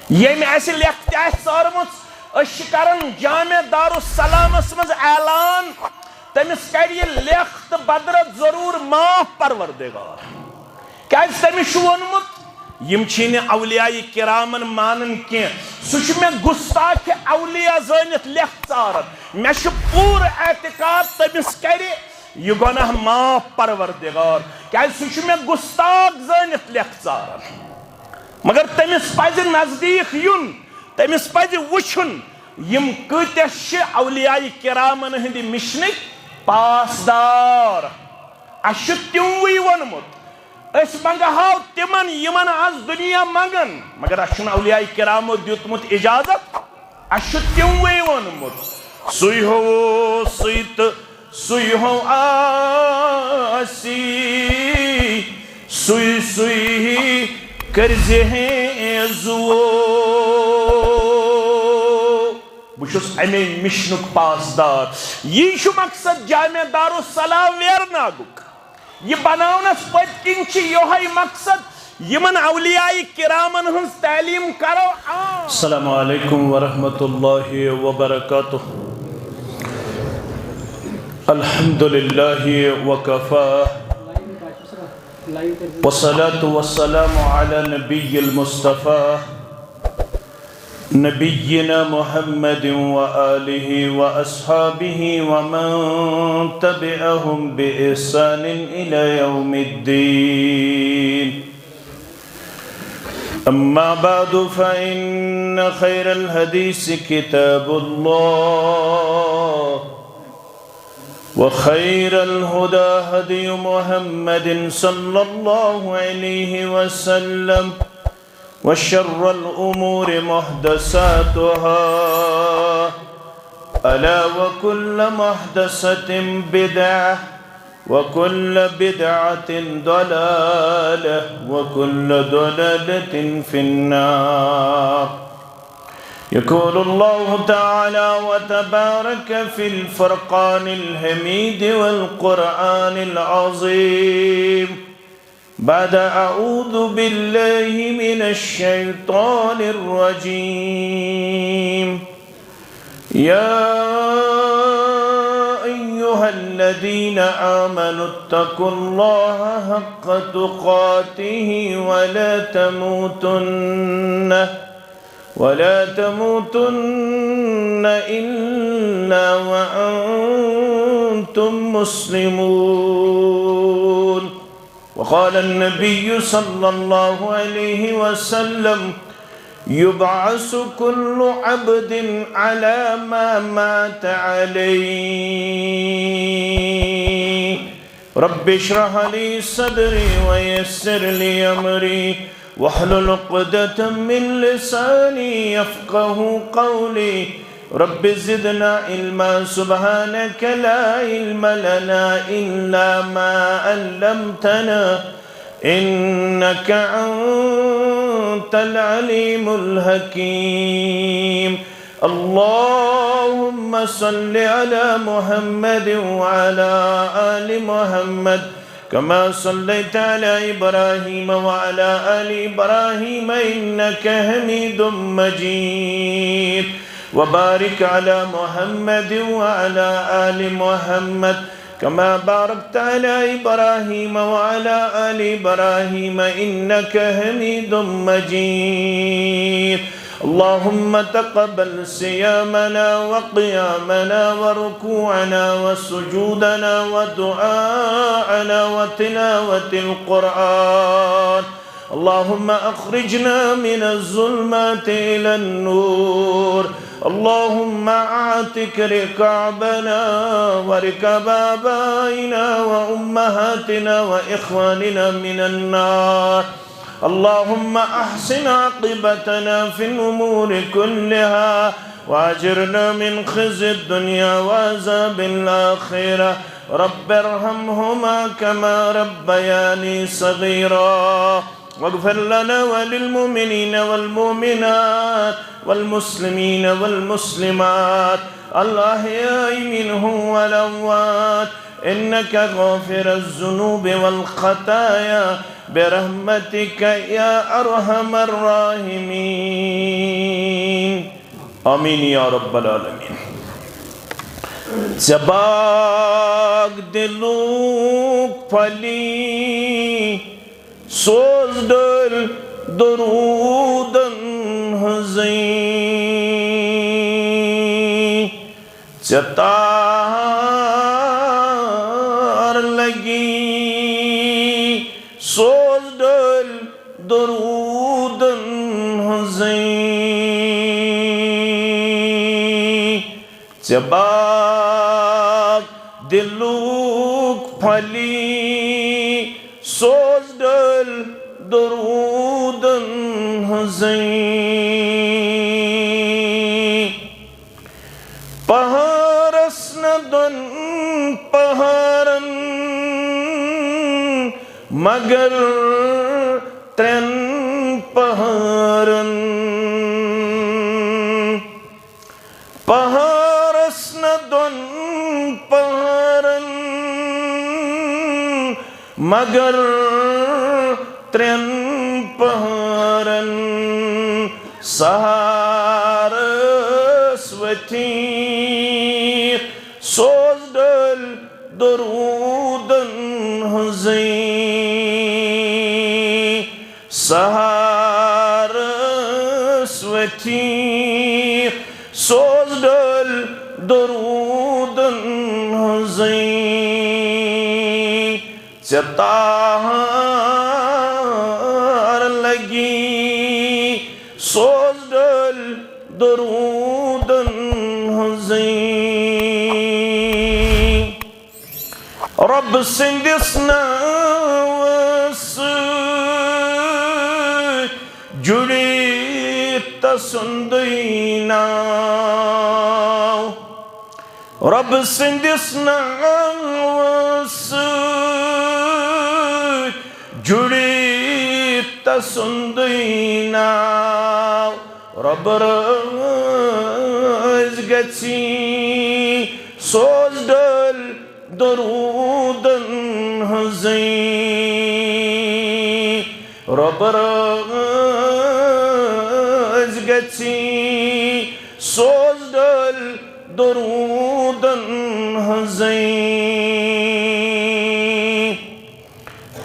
M اس لکھت آس کران جامع دارالسلام مز اعلان تمس کر یہ لکھ تو بدرت ضرور معاف پروردگار کیاز تمس وونمت یم چھین اولیاء کرامن مانن کی سہ میں گستاخ اولیاء زانت لکھ ژارن مے پور اعتقاد تمس کر یہ گناہ معاف پروردگار کیاز سہ میں گستاخ زانت لکھ ژارن مگر تمس پز نزدیک یون تمس پز وچھن یم کتیا اولیاء کرامن ہند مشنک پاسدار اس تموی وونمت اس منگہو تمن یمن آز دنیا منگن مگر اس اولیاء کرامو دیتمت اجازت اس تموی وونمت سوی ہو سیت سوی ہو آسی سوی سوی کرزے ہیں زو بشس امی مشنک پاسدار یہ شو مقصد جامع دارالسلام ویرناگک یہ بناونس پت کن یہ مقصد یمن اولیاء کرامن ہنس تعلیم کرو السلام علیکم ورحمۃ اللہ وبرکاتہ الحمدللہ وکفا والصلاة والسلام على نبي المصطفى نبينا محمد وآله وأصحابه ومن تبعهم بإحسان إلى يوم الدين أما بعد فإن خير الحديث كتاب الله وخير الهدى هدي محمد صلى الله عليه وسلم وشر الأمور محدثاتها ألا وكل محدثة بدعة وكل بدعة ضلالة وكل ضلالة في النار يقول الله تعالى وتبارك في الفرقان الحميد والقرآن العظيم بعد أعوذ بالله من الشيطان الرجيم يا أيها الذين آمنوا اتقوا الله حق تقاته ولا تموتن إلا وأنتم مسلمون وقال النبي صلى الله عليه وسلم يبعث كل عبد على ما مات عليه رب اشرح لي صدري ويسر لي أمري واحلل عقدة من لساني يفقه قولي رب زدنا علما سبحانك لا علم لنا إلا ما علمتنا إنك أنت العليم الحكيم اللهم صل على محمد وعلى آل محمد كما صليت على إبراهيم وعلى آل إبراهيم إنك حميد مجيد وبارك على محمد وعلى آل محمد كما باركت على إبراهيم وعلى آل إبراهيم إنك حميد مجيد اللهم تقبل صيامنا وقيامنا وركوعنا وسجودنا ودعاءنا وتلاوة القرآن اللهم أخرجنا من الظلمات إلى النور اللهم أعتق رقابنا ورقاب آبائنا وأمهاتنا وإخواننا من النار اللهم أحسن عاقبتنا في الأمور كلها وأجرنا من خزي الدنيا وعذاب الآخرة رب ارحمهما كما ربياني صغيرا واغفر لنا وللمؤمنين والمؤمنات والمسلمين والمسلمات الأحياء منهم والأموات إنك غافر الذنوب والخطايا برحمتك يا أرحم الراحمين آمین یا رب العالمین زباگ دلوک پھلی سوز دل درودن ہزیں چتار لگی سوز دل درودن ہزیں چباگ دلوک پھلی سوز دل درودن ہزیں پہارس ندن پہارن مگر ترن پہارن پہارس ندن پہارن مگر ترن پہارن سہارسوتی سوز دل درودن ہزیں سہارسوتی سوز دل درودن ہزیں چتار لگی سوز دل درودن ہزیں رب سندس ناوس جڑی تسندینا رب سندس ناوس جڑی تسندینا رب رز گچی سوز دل درودن ہزیں رب رز گچی سوز دل درودن ہزیں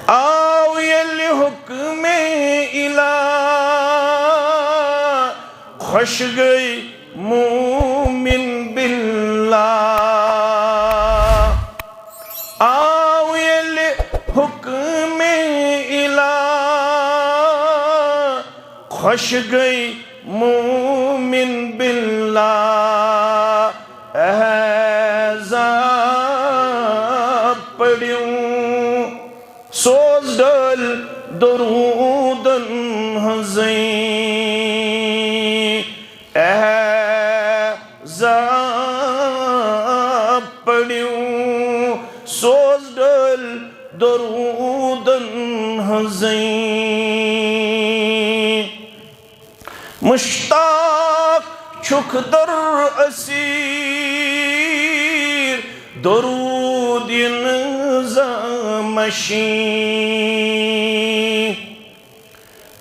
آو یلی حکم الہ خوش گئی مومن باللہ آو یلی حکم الہ خوش گئی مومن باللہ احزاب پڑھیوں سوز دل درودن ہزیں احزاب پڑھیوں سوز دل درودن ہزیں مشتاق چھک در اسیر درود نظامشی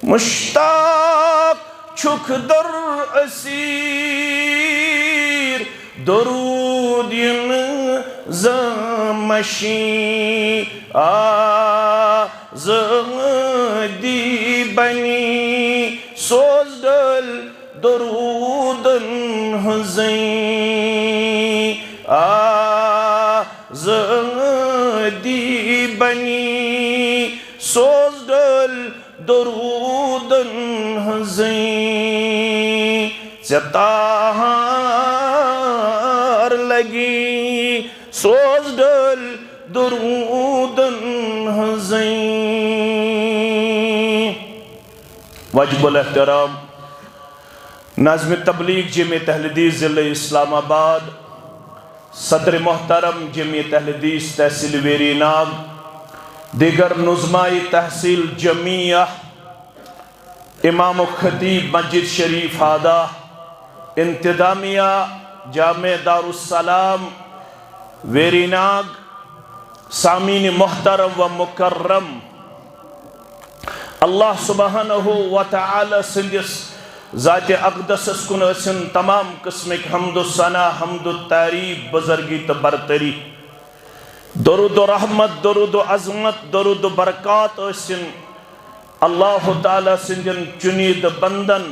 مشتاق چھک در اسیر درود نظامشی آزادی بنی سوز دل درودن ہزیں آزادی بنی سوز دل درودن ہزیں چتار لگی سوز دل درودن ہزیں واجب الاحترام ناظم تبلیغ جمعیت اہل حدیث ضلع اسلام آباد صدر محترم جمعیت اہل حدیث تحصیل ویری ناگ دیگر نظمائی تحصیل جمعیہ امام و خطیب مسجد شریف ہادہ انتظامیہ جامع دارالسلام ویری ناگ سامعین محترم و مکرم اللہ سبحانہ و تعالی سندس ذات اقدس کن ٲسِن تمام قسمک حمد و ثنا حمد و تعریف بزرگی تو برتری درود و رحمت درود و عظمت درود و برکات ٲسِن اللہ تعالیٰ سندین چنید بندن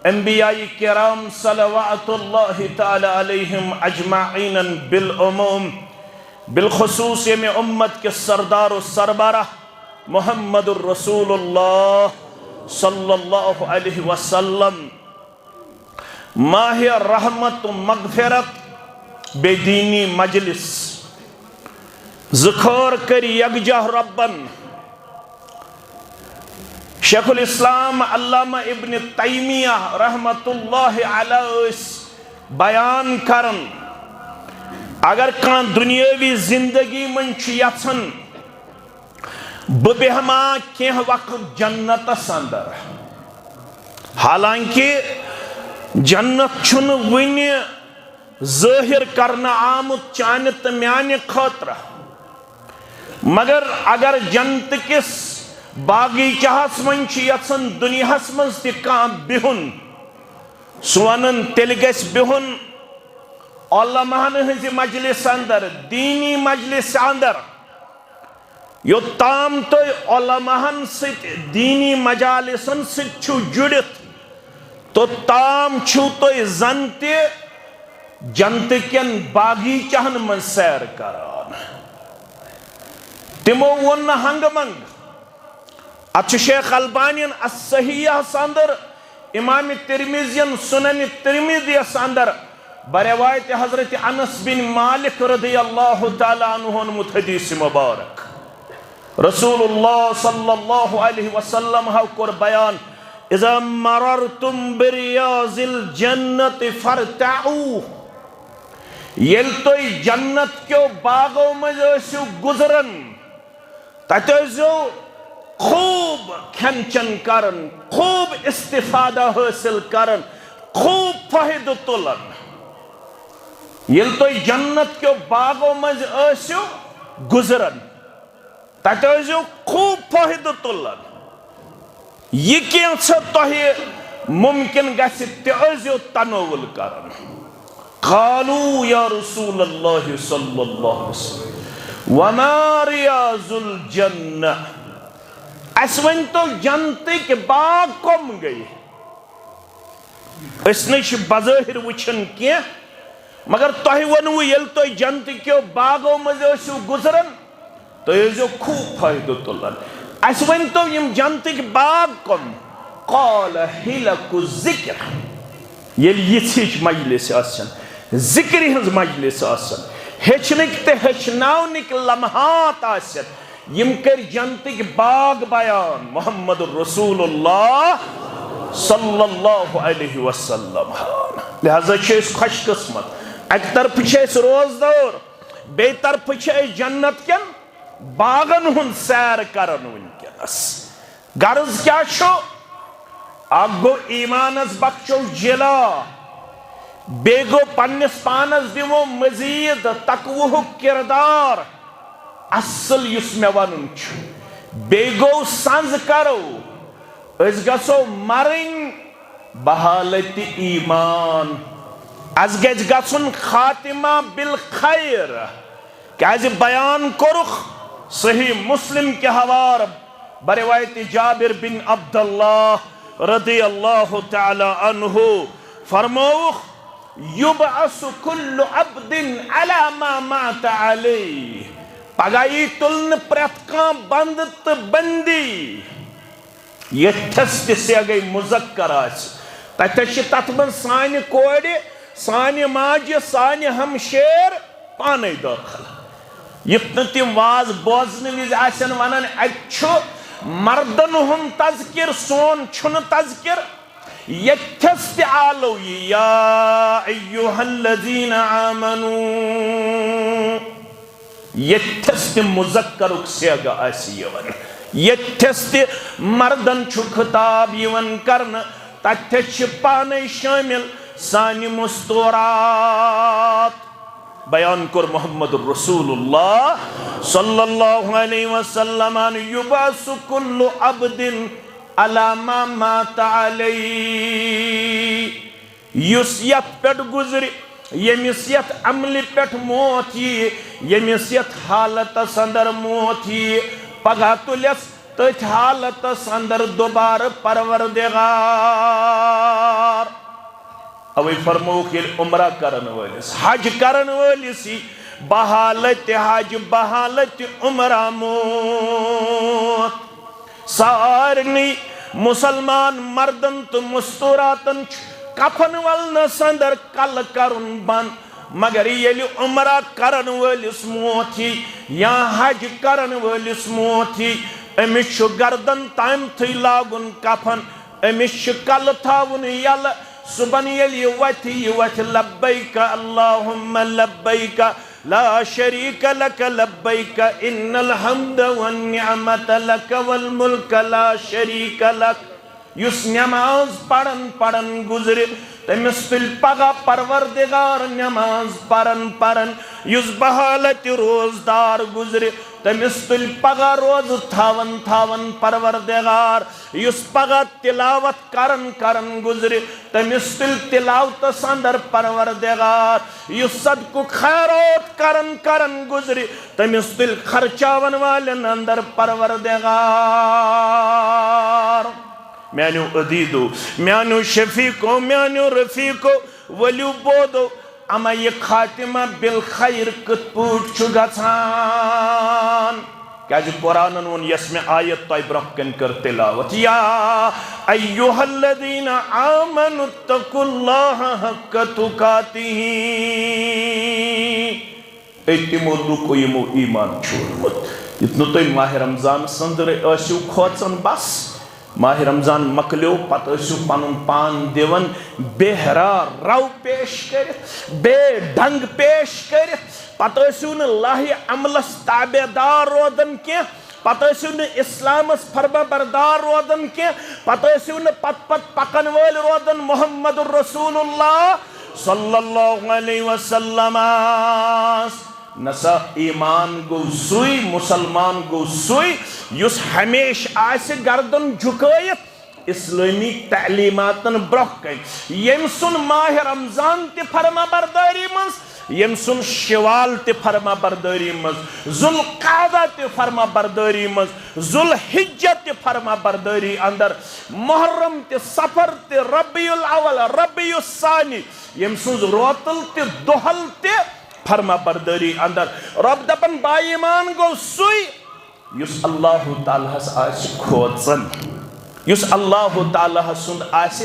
انبیاء کرام صلوات اللہ تعالی علیہم اجمعین بالعموم بالخصوص یمی امت کے سردار و سربراہ محمد الرسول اللہ صلی اللہ علیہ وسلم ماہ رحمت و مغفرت بے دینی مجلس ذکر کری یکجہ ربن شیخ الاسلام علامہ ابن تیمیہ رحمت اللہ علیہ بیان کرن اگر کان دنیاوی زندگی من چھ یژھان بہ بیہما کینہ وقت جنتس اندر حالانکہ جنت چھن ونہ ظاہر کرنا آمت چانہ تہ میانہ خاطرہ مگر اگر جنت کس باغیچہس من چھ یژھان دنیاہس مز تہ کانٛہہ بہن سہ ونن تیلہِ گژھِ بہن علماہن ہنزِ مجلس اندر دینی مجلس اندر یوتام تُہۍ علماہن سۭتۍ دینی مجالسن سۭتۍ چھِو جُڑِتھ توٚتام چھِو تُہۍ زن تہِ جنتہٕ کٮ۪ن باغیچہن منٛز سیر کران تِمو ووٚن نہٕ ہنگہٕ منگہٕ اتھ شیخ البانین الصحیحس اندر امام ترمذین سنن ترمذیس اندر بروایت حضرت انس بن مالک رضی اللہ تعالی عنہ حدیث مبارک رسول اللہ صلی اللہ علیہ وسلم ہاو کور بیان اذا مررتم بریاض الجنت فرتعو یل توی جنت کیو باغو مز ٲسِو گزرن تتہِ ٲسۍزیو خوب کھین چن کرن خوب استفادہ حاصل کرن خوب فائدہ تلن یل تو جنت کیو باغو مز ٲسِو گزرن تتہِ ٲسۍزیو خوب فائدہ تلن یہ کینٛژھا تۄہہِ ممکن گژھِ تہِ ٲسۍزیو تناول کرن قالوا یا رسول اللہ صلی اللہ علیہ وسلم وما ریاض الجنہ اس ون تو جنتک باغ کم گئی اس نش بظاہر وچھن کی مگر تہ ونو یل تو جنتکیو باغو مز ٲسِو گزرن تو ٲسۍزیو خوب فائدہ تلن اس ون تو یم جنتک باغ کم قال حلق الذکر یل یژھ مجلس آسن ذکر ہنز مجلس آسن ہیچنک تہ ہیچناونک لمحات آسن یم کر جنتک باغ بیان محمد الرسول اللہ صلی اللہ علیہ وسلم لہذا چھس خوش قسمت اک طرف چھس روزدار بے طرف چھس جنت کن باغن ہن سیر کرن ونکس غرض کیا چھو اکھ گو ایمانس بخشو جلا بے گو پنس پانس دمو مزید تقوہ کردار اصل یس میں ونن بے گو سنز کرو اس گسو مرن بحالت ایمان از گج گسن خاتمہ بالخیر کیازِ بیان کرخ صحیح مسلم کے حوار بروایت جابر بن عبداللہ رضی اللہ تعالی عنہ فرموخ یبعث کل عبد علی ما مات علیہ پگائی تلن پریت کان بند تو بندی یہ تھس سے گئی مذکر آس تتش تتمن سانی کوڑی سانی ماجی سانی ہمشیر پانے داخل یتن تیم واز بوزن ویز آسن ونن اچھو مردن ہم تذکر سون چھن تذکر یتھس تعالو یا ایوہ الذین آمنو یتھس مذکر اکسیگا آسی یون یتھس مردن چھو خطاب یون کرن تتھس پانے شامل سانی مستورات بیان کر محمد الرسول اللہ صلی اللہ علیہ وسلم یبعث کل عبد علی ما مات علی یس یت پیٹ گزر یمس یت عمل پیٹ موت یہ یمس یت حالت اندر موت یہ پگہ تلس تتھ حالت اندر دوبارہ پروردگار اوے فرموک یل عمرہ کرن ولس حج کرن ولس بحالت حج بحالت عمرہ موت سارنی مسلمان مردن تو مستوراتن کفن ولنس اندر کل کرن بن مگر یل عمرہ کرن ولس موتی یا حج کرن ولس موتی امس چھ گردن تام تھی لاگن کفن امس چھ کل تھاون یل صبح یل وت لبیک اللہم لبیک لا شریک لک لبیک ان الحمد والنعمت لک والملک لا شریک لک یس نماز پڑھن پڑھن گزر تمس تل پگہ پروردگار نماز پڑھن پڑھن یس بحالت روزدار گزر تمس تل پگہ روز تھاون تھاون پروردگار یس پگہ تلاوت کرن کرن گزر تمس تل تلاوت اندر پروردگار یس صدق خیرات کرن کرن گزر تمس تل خرچاون والن اندر پروردگار میانو عدیدو میانو شفیقو میانو رفیقو ولیو بودو اما یہ خاتمہ بالخیر کت پوٹ چھ گژھان کیا جو قرآن ون یس میں آیت طیب برکن کر تلاوت یا ایوہ الذین آمنوا اتقوا اللہ حق تقاتہ ایتمو لوکو یمو ایمان چھوڑمت اتنو تو ماہ رمضان سندر ایسیو کھوچن بس ماہ رمضان مکلیو پتہ اسو پنن پان دیون بہرا رو پیش کرت بے ڈنگ پیش کرت پتہ اسو ن لاہ عملس تابعدار رودن کی پتہ اسو ن اسلامس فرما بردار رودن کی پتہ اسو ن پت پت پکن ول رودن محمد الرسول اللہ صلی اللہ علیہ وسلم نسا ایمان گو سوئی مسلمان گو سوئی یس ہمیش آس گردن جھکائت اسلامی تعلیماتن برخ کن یم سن ماہ رمضان تی فرما برداری مز یم سن شوال تی فرما برداری مز ذوالقعدہ تی فرما برداری مز ذوالحجہ تی فرما برداری اندر محرم تی سفر تی ربیع الاول ربیع الثانی یم سن روتل تی دہل تی فرما برداری اندر رب دپن با ایمان گو سوئی یس اللہ تعالیٰ آس کھوچن یس اللہ تعالیٰ سند آس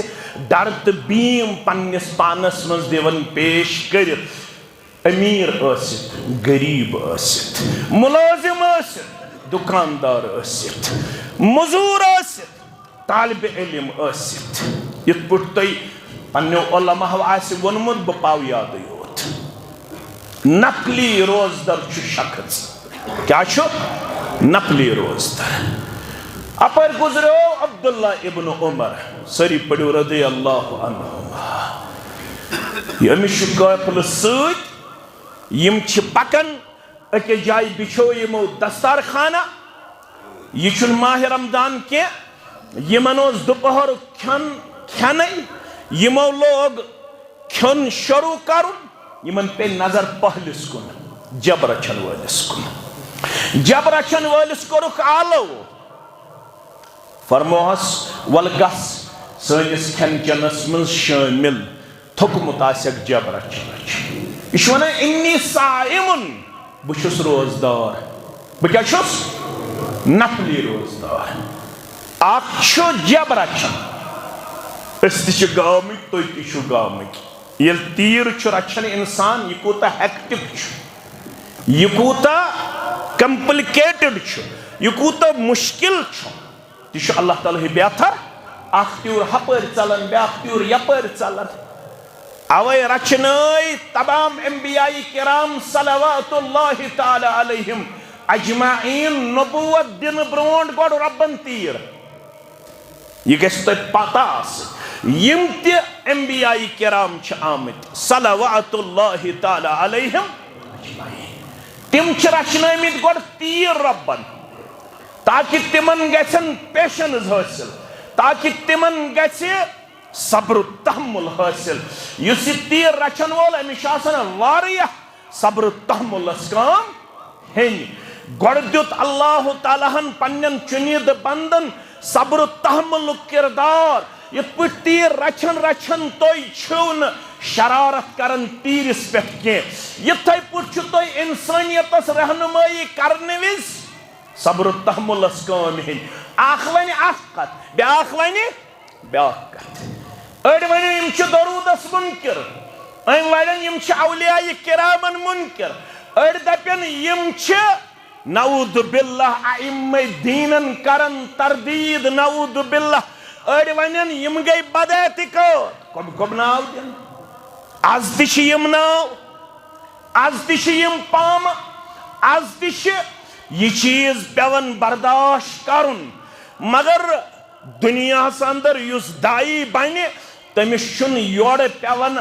ڈرت بیم پنس پانس مز دیون پیش کرت امیر ٲسِتھ غریب ٲسِتھ ملازم ٲسِتھ دکاندار ٲسِتھ مزور ٲسِتھ طالب علم ٲسِتھ یِتھ پٲٹھۍ تۄہہِ پننیو علماء آسہِ ووٚنمُت بہٕ پاو یادٕے یوت نقلی روزدر چھُ شخص کیا چھُ نقلی روزدر اپر گزریو عبداللہ ابن عمر سری پڑھو رضی اللہ عنہما یمس چھُ قافلہٕ سۭتۍ یم چھِ پکان أکِس جایہِ بِچھو یمو دستار خانہ یہ چھُنہٕ ماہ رمضان کینٛہہ یمن اوس دُپہرُک کھیٚن کھیٚنٕے یمو لوگ کھیٚون شروع کرُن یمن پہ نظر پہلس کن جب رچن والس کن جب رچن والس کورک آلو فرموہس ولگس سنس کھین چنس من شامل تھوکمت آسک جب رچن یہ ونان انی صائم بچھس روزدار بہ چھس نفلی روزدار اکھ چھُ جب رچن اس تہ چھِ گامٕکۍ تُہۍ تہِ چھِو گامٕکۍ یل تیر چھُ رچھن انسان یہ کوتا ہیکٹک چھُ یہ کوتا کمپلیکیٹڈ چھُ یہ کوتا مشکل چھُ تہ چھُ اللہ تعالیٰ بہتر اکھ تیور ہپٲرۍ ژلان بیاکھ تیور یپٲرۍ ژلان اوے رچنٲے تمام انبیاء کرام صلوات اللہ تعالی علیہم اجمعین نبوت دن برونٹ گوڑ ربن تیر یہ گژھِ تۄہہِ پتہ آسٕنۍ یم تہِ انبیاء کرام چھِ آمٕتۍ صلوات اللہ تعالی علیہم تم چھِ رچنٲمٕتۍ گۄڈٕ تیٖر رۄبن تاکہِ تمن گژھن پیشنز حٲصِل تاکہ تمن گژھِ صبر و تحمل حاصل یُس یہِ تیٖر رچھن وول أمِس چھُ آسان واریاہ صبر و تحملس کٲم ہیٚنۍ گۄڈٕ دیُت اللہ تعالیٰ ہن پننٮ۪ن چُنیٖدٕ بندن صبر و تحملُک کردار یِتھ پٲٹھۍ تیٖر رچھن رچھن تُہۍ چھِو نہٕ شرارت کران تیٖرس پٮ۪ٹھ کینٛہہ یِتھے پٲٹھۍ چھُ تُہۍ انسٲنیتس رہنمٲیی کرنہٕ وِزِ صبر و تحملس کٲم ہیٚنۍ اکھ ونہِ اکھ کتھ بیٛاکھ ونہِ بیٛاکھ کتھ أڑۍ ونن یِم چھِ درودس منکر أمۍ وڑن یِم چھِ اولیاء کرامن منکر أڑۍ دپن یِم چھِ نعوذ باللہ ائمہ دیٖنن کرن تردید نعوذ باللہ أڑۍ ونن یِم گٔے بد اعتقاد کۄب ناو دِن آز تہِ چھِ یِم ناو آز تہِ چھِ یِم پامہٕ آز تہِ چھِ یہ چیز پیون برداشت کرن مگر دنیاہس اندر یُس دائی بنہِ تٔمِس چھُنہٕ یورٕ پیون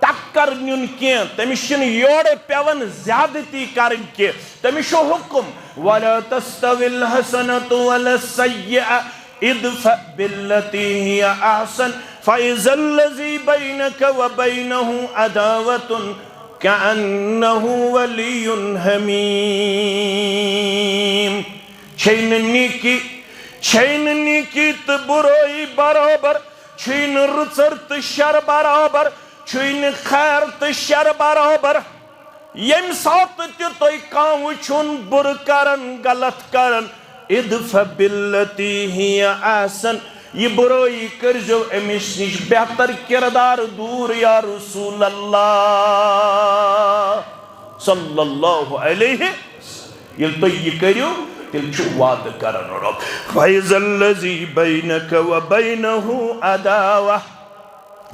ٹکر نیُن کینٛہہ تٔمِس چھُنہٕ یورٕ پیون زیادتی کرٕنۍ کینٛہہ تٔمِس چھُ حُکم ولا تستوی الحسنۃ ولا السیئۃ ادفع بالتي هي احسن فاذا الذي بينك وبينه عداوة كأنه ولي حميم چھَنہٕ نیکی تہٕ بُرٲیی برابر چھُے نہٕ رٕژر تہٕ شر برابر چھُے نہٕ خیر تہٕ شر برابر ییٚمہِ ساتہٕ تہِ تُہۍ کانٛہہ وٕچھُن بُرٕ کرن غلط کرن ادفع بالتي هي احسن یہ برٲیی کٔرزیو أمِس نِش بہتر کردار دوٗر یا رسول اللہ صلی اللہ علیہ ییٚلہِ تُہۍ یہِ کٔرِو تیٚلہِ چھُ وعدٕ کران رۄب فَإِذَا الَّذِي بَيْنَكَ وَبَيْنَهُ عَدَاوَةٌ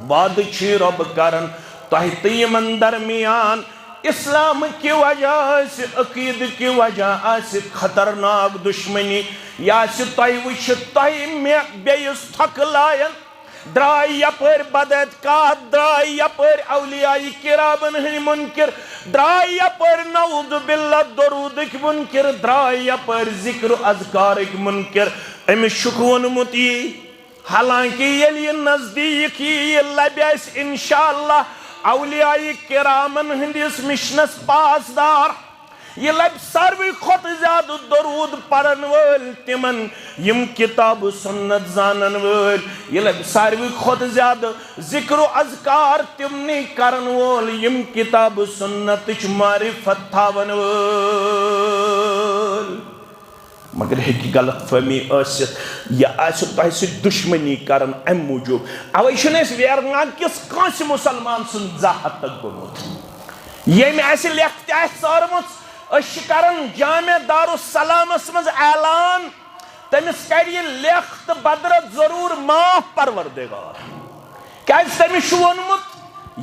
وعدٕ چھِ رۄب کران تۄہہِ تہٕ یِمن درمیان اسلام کی وجہ آسہِ عقیدٕ کی وجہ آسہِ خطرناک دشمنی یہِ آسہِ تۄہہِ وٕچھِتھ تۄہہِ مےٚ بیٚیِس تھۄکہٕ لایَن درٛاے یپٲرۍ بد اعتقاد درٛاے یپٲرۍ اولیاء کرامن ہٕنٛدۍ مُنکر درٛاے یپٲرۍ نعوذ باللہ درودٕکۍ مُنکر درٛاے یپٲرۍ ذکر و اذکارٕکۍ مُنکر أمِس چھُکھ ووٚنمُت یی حالانکہ ییٚلہِ یہِ نزدیٖک یی لبہِ اَسہِ انشاءاللہ اولیاء کرامن ہندس مشنس پاسدار یہ لب ساروی کھۄتہٕ زیادٕ درود پرن وٲلۍ تمن یم کتاب سنت زانن وٲلۍ یہ لب ساروی کھۄتہٕ زیادٕ ذکر و اذکار تمنٕے کرن وول یم کتاب سنتٕچ معرفت تھاون وٲلۍ مگر ہیٚکہِ غلط فہمی ٲسِتھ یہِ آسہِ تۄہہِ سۭتۍ دُشمنی کران امہِ موٗجوٗب اوے چھُنہٕ أسۍ ویرناگ کِس کٲنٛسہِ مُسلمان سُنٛد زاہت تک گوٚمُت ییٚمہِ اَسہِ لیکھتہِ آسہِ ژٲرمٕژ أسۍ چھِ کران جامع دارالسلامس منٛز اعلان تٔمِس کرِ یہِ لیکھ تہٕ بدرت ضروٗر معاف پروردگار کیٛازِ تٔمِس چھُ ووٚنمُت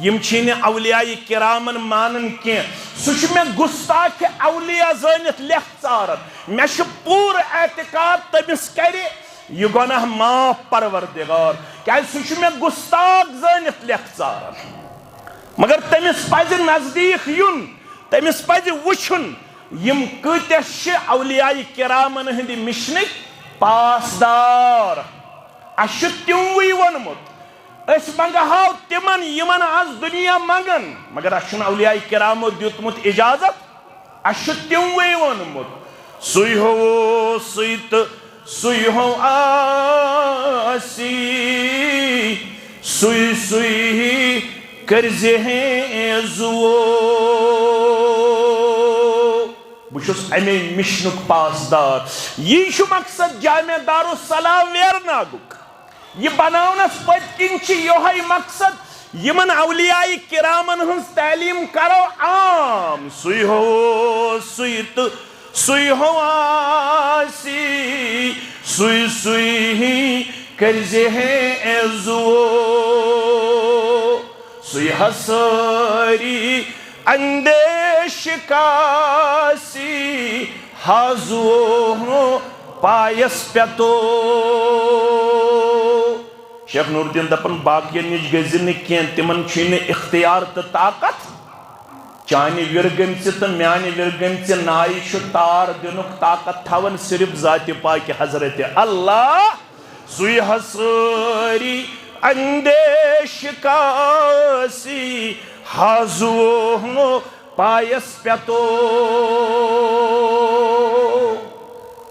یم چھِ نہٕ اولیاء کرامن مانان کینٛہہ سُہ چھُ مےٚ گُستاخِ اولیاء زٲنِتھ لیکھ ژاران مےٚ چھُ پوٗرٕ اعتقاد تٔمِس کرِ یہِ گۄناہ معاف پروردگار کیٛازِ سُہ چھُ مےٚ گُستاخ زٲنِتھ لیکھ ژاران مگر تٔمِس پزِ نزدیٖک یُن تٔمِس پزِ وٕچھُن یم کۭتیاہ چھِ اولیاء کرامن ہٕنٛدِ مشنٕکۍ پاسدار اَسہِ چھُ تِموٕے ووٚنمُت أسۍ منٛگہاو تِمن یِمن آز دُنیا منٛگن مگر اَسہِ چھُنہٕ اولیاء کرامو دیُتمُت اِجازت اَسہِ چھُ تِموٕے ووٚنمُت سُے ہووُے تہٕ سُے ہو آسی سُے کٔرزِ زُو بہٕ چھُس اَمے مِشنُک پاسدار یی چھُ مقصد جامع دارالسلام ویرناگُک یہ بناونس پٔتۍ کِنۍ چھِ یِہوٚے مقصد یمن اولیاء کرامن ہٕنٛز تعلیٖم کرو عام سُے تہٕ سُے ہو آسی سُے کٔرزِ زُو سُے ہسٲری اندیش کاسی ہازو پایس پیتو شیخ نور الدین دپن باقین نِش گٔژھِو نہٕ کینٛہہ تِمن چھُے نہٕ اختیار تہٕ طاقت چانہِ وِرگٔمژِ تہٕ میانہِ وِرگٔمژِ نایہِ چھُ تار دِنُک طاقت تھاوان صرف ذاتِ پاکہِ حضرت اللہ سُے ہسٲری اندیش کاسی حازو پایس پیتو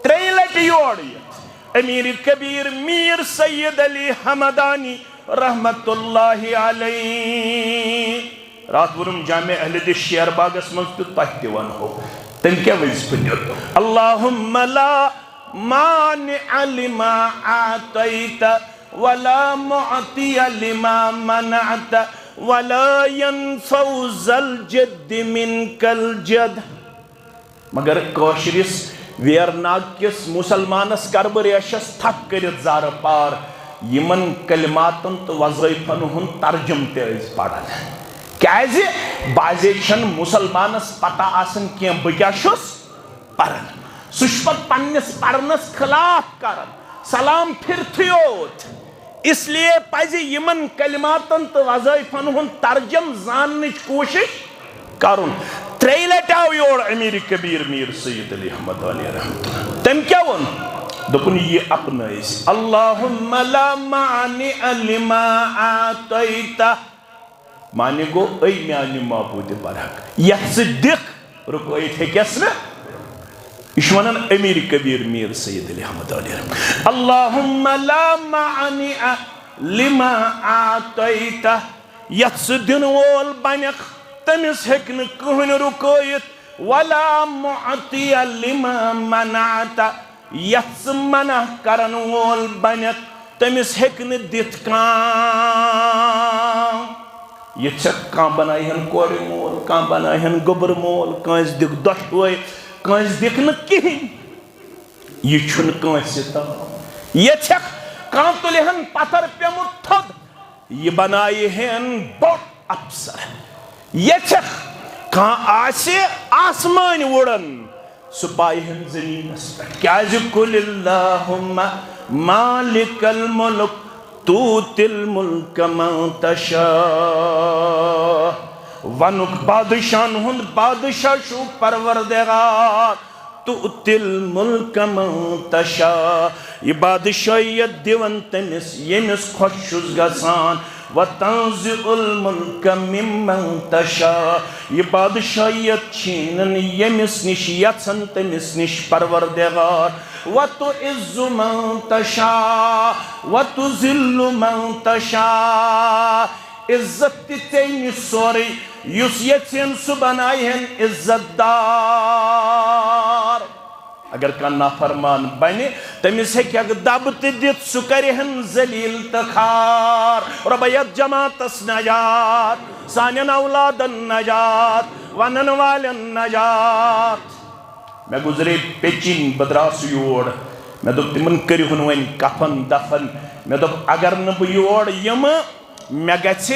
ترٛیٚیہِ لٹہِ یور یِتھ امیر کبیر میر سید علی حمدانی رحمت اللہ علیہ رات وونُم جامع اہل حدیث شیر باغس منٛز تہٕ تۄہہِ تہِ ونہو تٔمۍ کیٛاہ وظیفہٕ دیُت اللہُمَّ لا مانع لما اعطیت ولا معطی لما منعت ولا ينفع ذا الجد منك الجد مگر کٲشرِس ویرناگ کس مسلمانس کر بہٕ ریشس تھک کٔرِتھ زارٕ پار یمن کلماتن تو وظائفن ہُنٛد ترجم تہِ ٲسۍ پران کیازِ بازے چھنہٕ مسلمانس پتہ آسان کینٛہہ بہٕ کیٛاہ چھُس پران سُہ چھُ پتہٕ پننِس پرنس خلاف کران سلام پھرتھٕے یوت اس لیے پزِ یمن کلماتن تو وظائفن ہُنٛد ترجم زاننٕچ کوٗشش کرُن ترٛیٚیہِ لٹہِ آو یور امیر کبیر میر سید علی احمد علیہ رحمۃ اللہ تٔمۍ کیٛاہ ووٚن دوٚپُن یہِ اپنٲیِس اللہُمَّ لا مانع لما اعطیت معنی گوٚو اے میانہِ معبوٗدِ برحق یتھ ژٕ دِکھ رُکٲیِتھ ہیٚکٮ۪س نہٕ یہ چھُ ونان امیر کبیر میر سید علی احمد علیہ رحمۃ اللہُمَّ لا مانع لما اعطیت یتھ ژٕ دِنہٕ وول بنکھ تٔمِس ہیٚکہِ نہٕ کٕہٕنۍ رُکٲیِتھ ولا معطی لما منعت یتھ ژٕ منع کرن وول بنکھ تٔمِس ہیٚکہِ نہٕ دِتھ کانٛہہ یہِ ژےٚ کانٛہہ بنایہن کورِ مول کانٛہہ بنایہن گوٚبُر مول کٲنٛسہِ دِکھ دۄشوے کٲنٛسہِ دِکھ نہٕ کِہیٖنۍ یہِ چھُنہٕ کٲنٛسہِ تام ییٚژھکھ کانٛہہ تُلہن پتھر پیوٚمُت تھوٚد یہِ بنایہن بوٚڑ افسر ییٚژھکھ کانٛہہ آسہِ آسمانہِ وُڑن سُہ پایہن زٔمیٖنس پٮ۪ٹھ کیٛازِ قُلِ اللہُمَّ مالِکَ المُلُک تُؤْتِی المُلْکَ مَن تَشَاءُ ونُک بادشاہن ہُنٛد بادشاہ چھُ پروردگار تُؤْتِی المُلْکَ مَن تَشَاءُ یہِ بادشٲہیت دِوان تٔمِس ییٚمِس خۄش چھُس گژھان وَتَنزِعُ الْمُلْکَ مِمَّن تَشَاءُ یہِ بادشٲہیت چھیٖنان ییٚمِس نِش یژھان تٔمِس نِش پروردگار وَتُعِزُّ مَن تَشَاءُ وَتُذِلُّ مَن تَشَاءُ عزت تہِ ژےٚ نِش سورُے یُس یژھن سُہ بنایہن عزت دار اگر کانٛہہ نافرمان بنہِ تٔمِس ہیٚکٮ۪کھ دب تہِ دِتھ سُہ کرِہن ذلیٖل تہٕ خار رۄبا یتھ جماعتس نجات سانٮ۪ن اولادن نجات ونن والٮ۪ن نجات مےٚ گُزرے پیچِنۍ بہٕ درٛاس یور مےٚ دوٚپ تِمن کٔرِہُن وۄنۍ کفن دفن مےٚ دوٚپ اگر نہٕ بہٕ یور یِمہٕ مےٚ گژھِ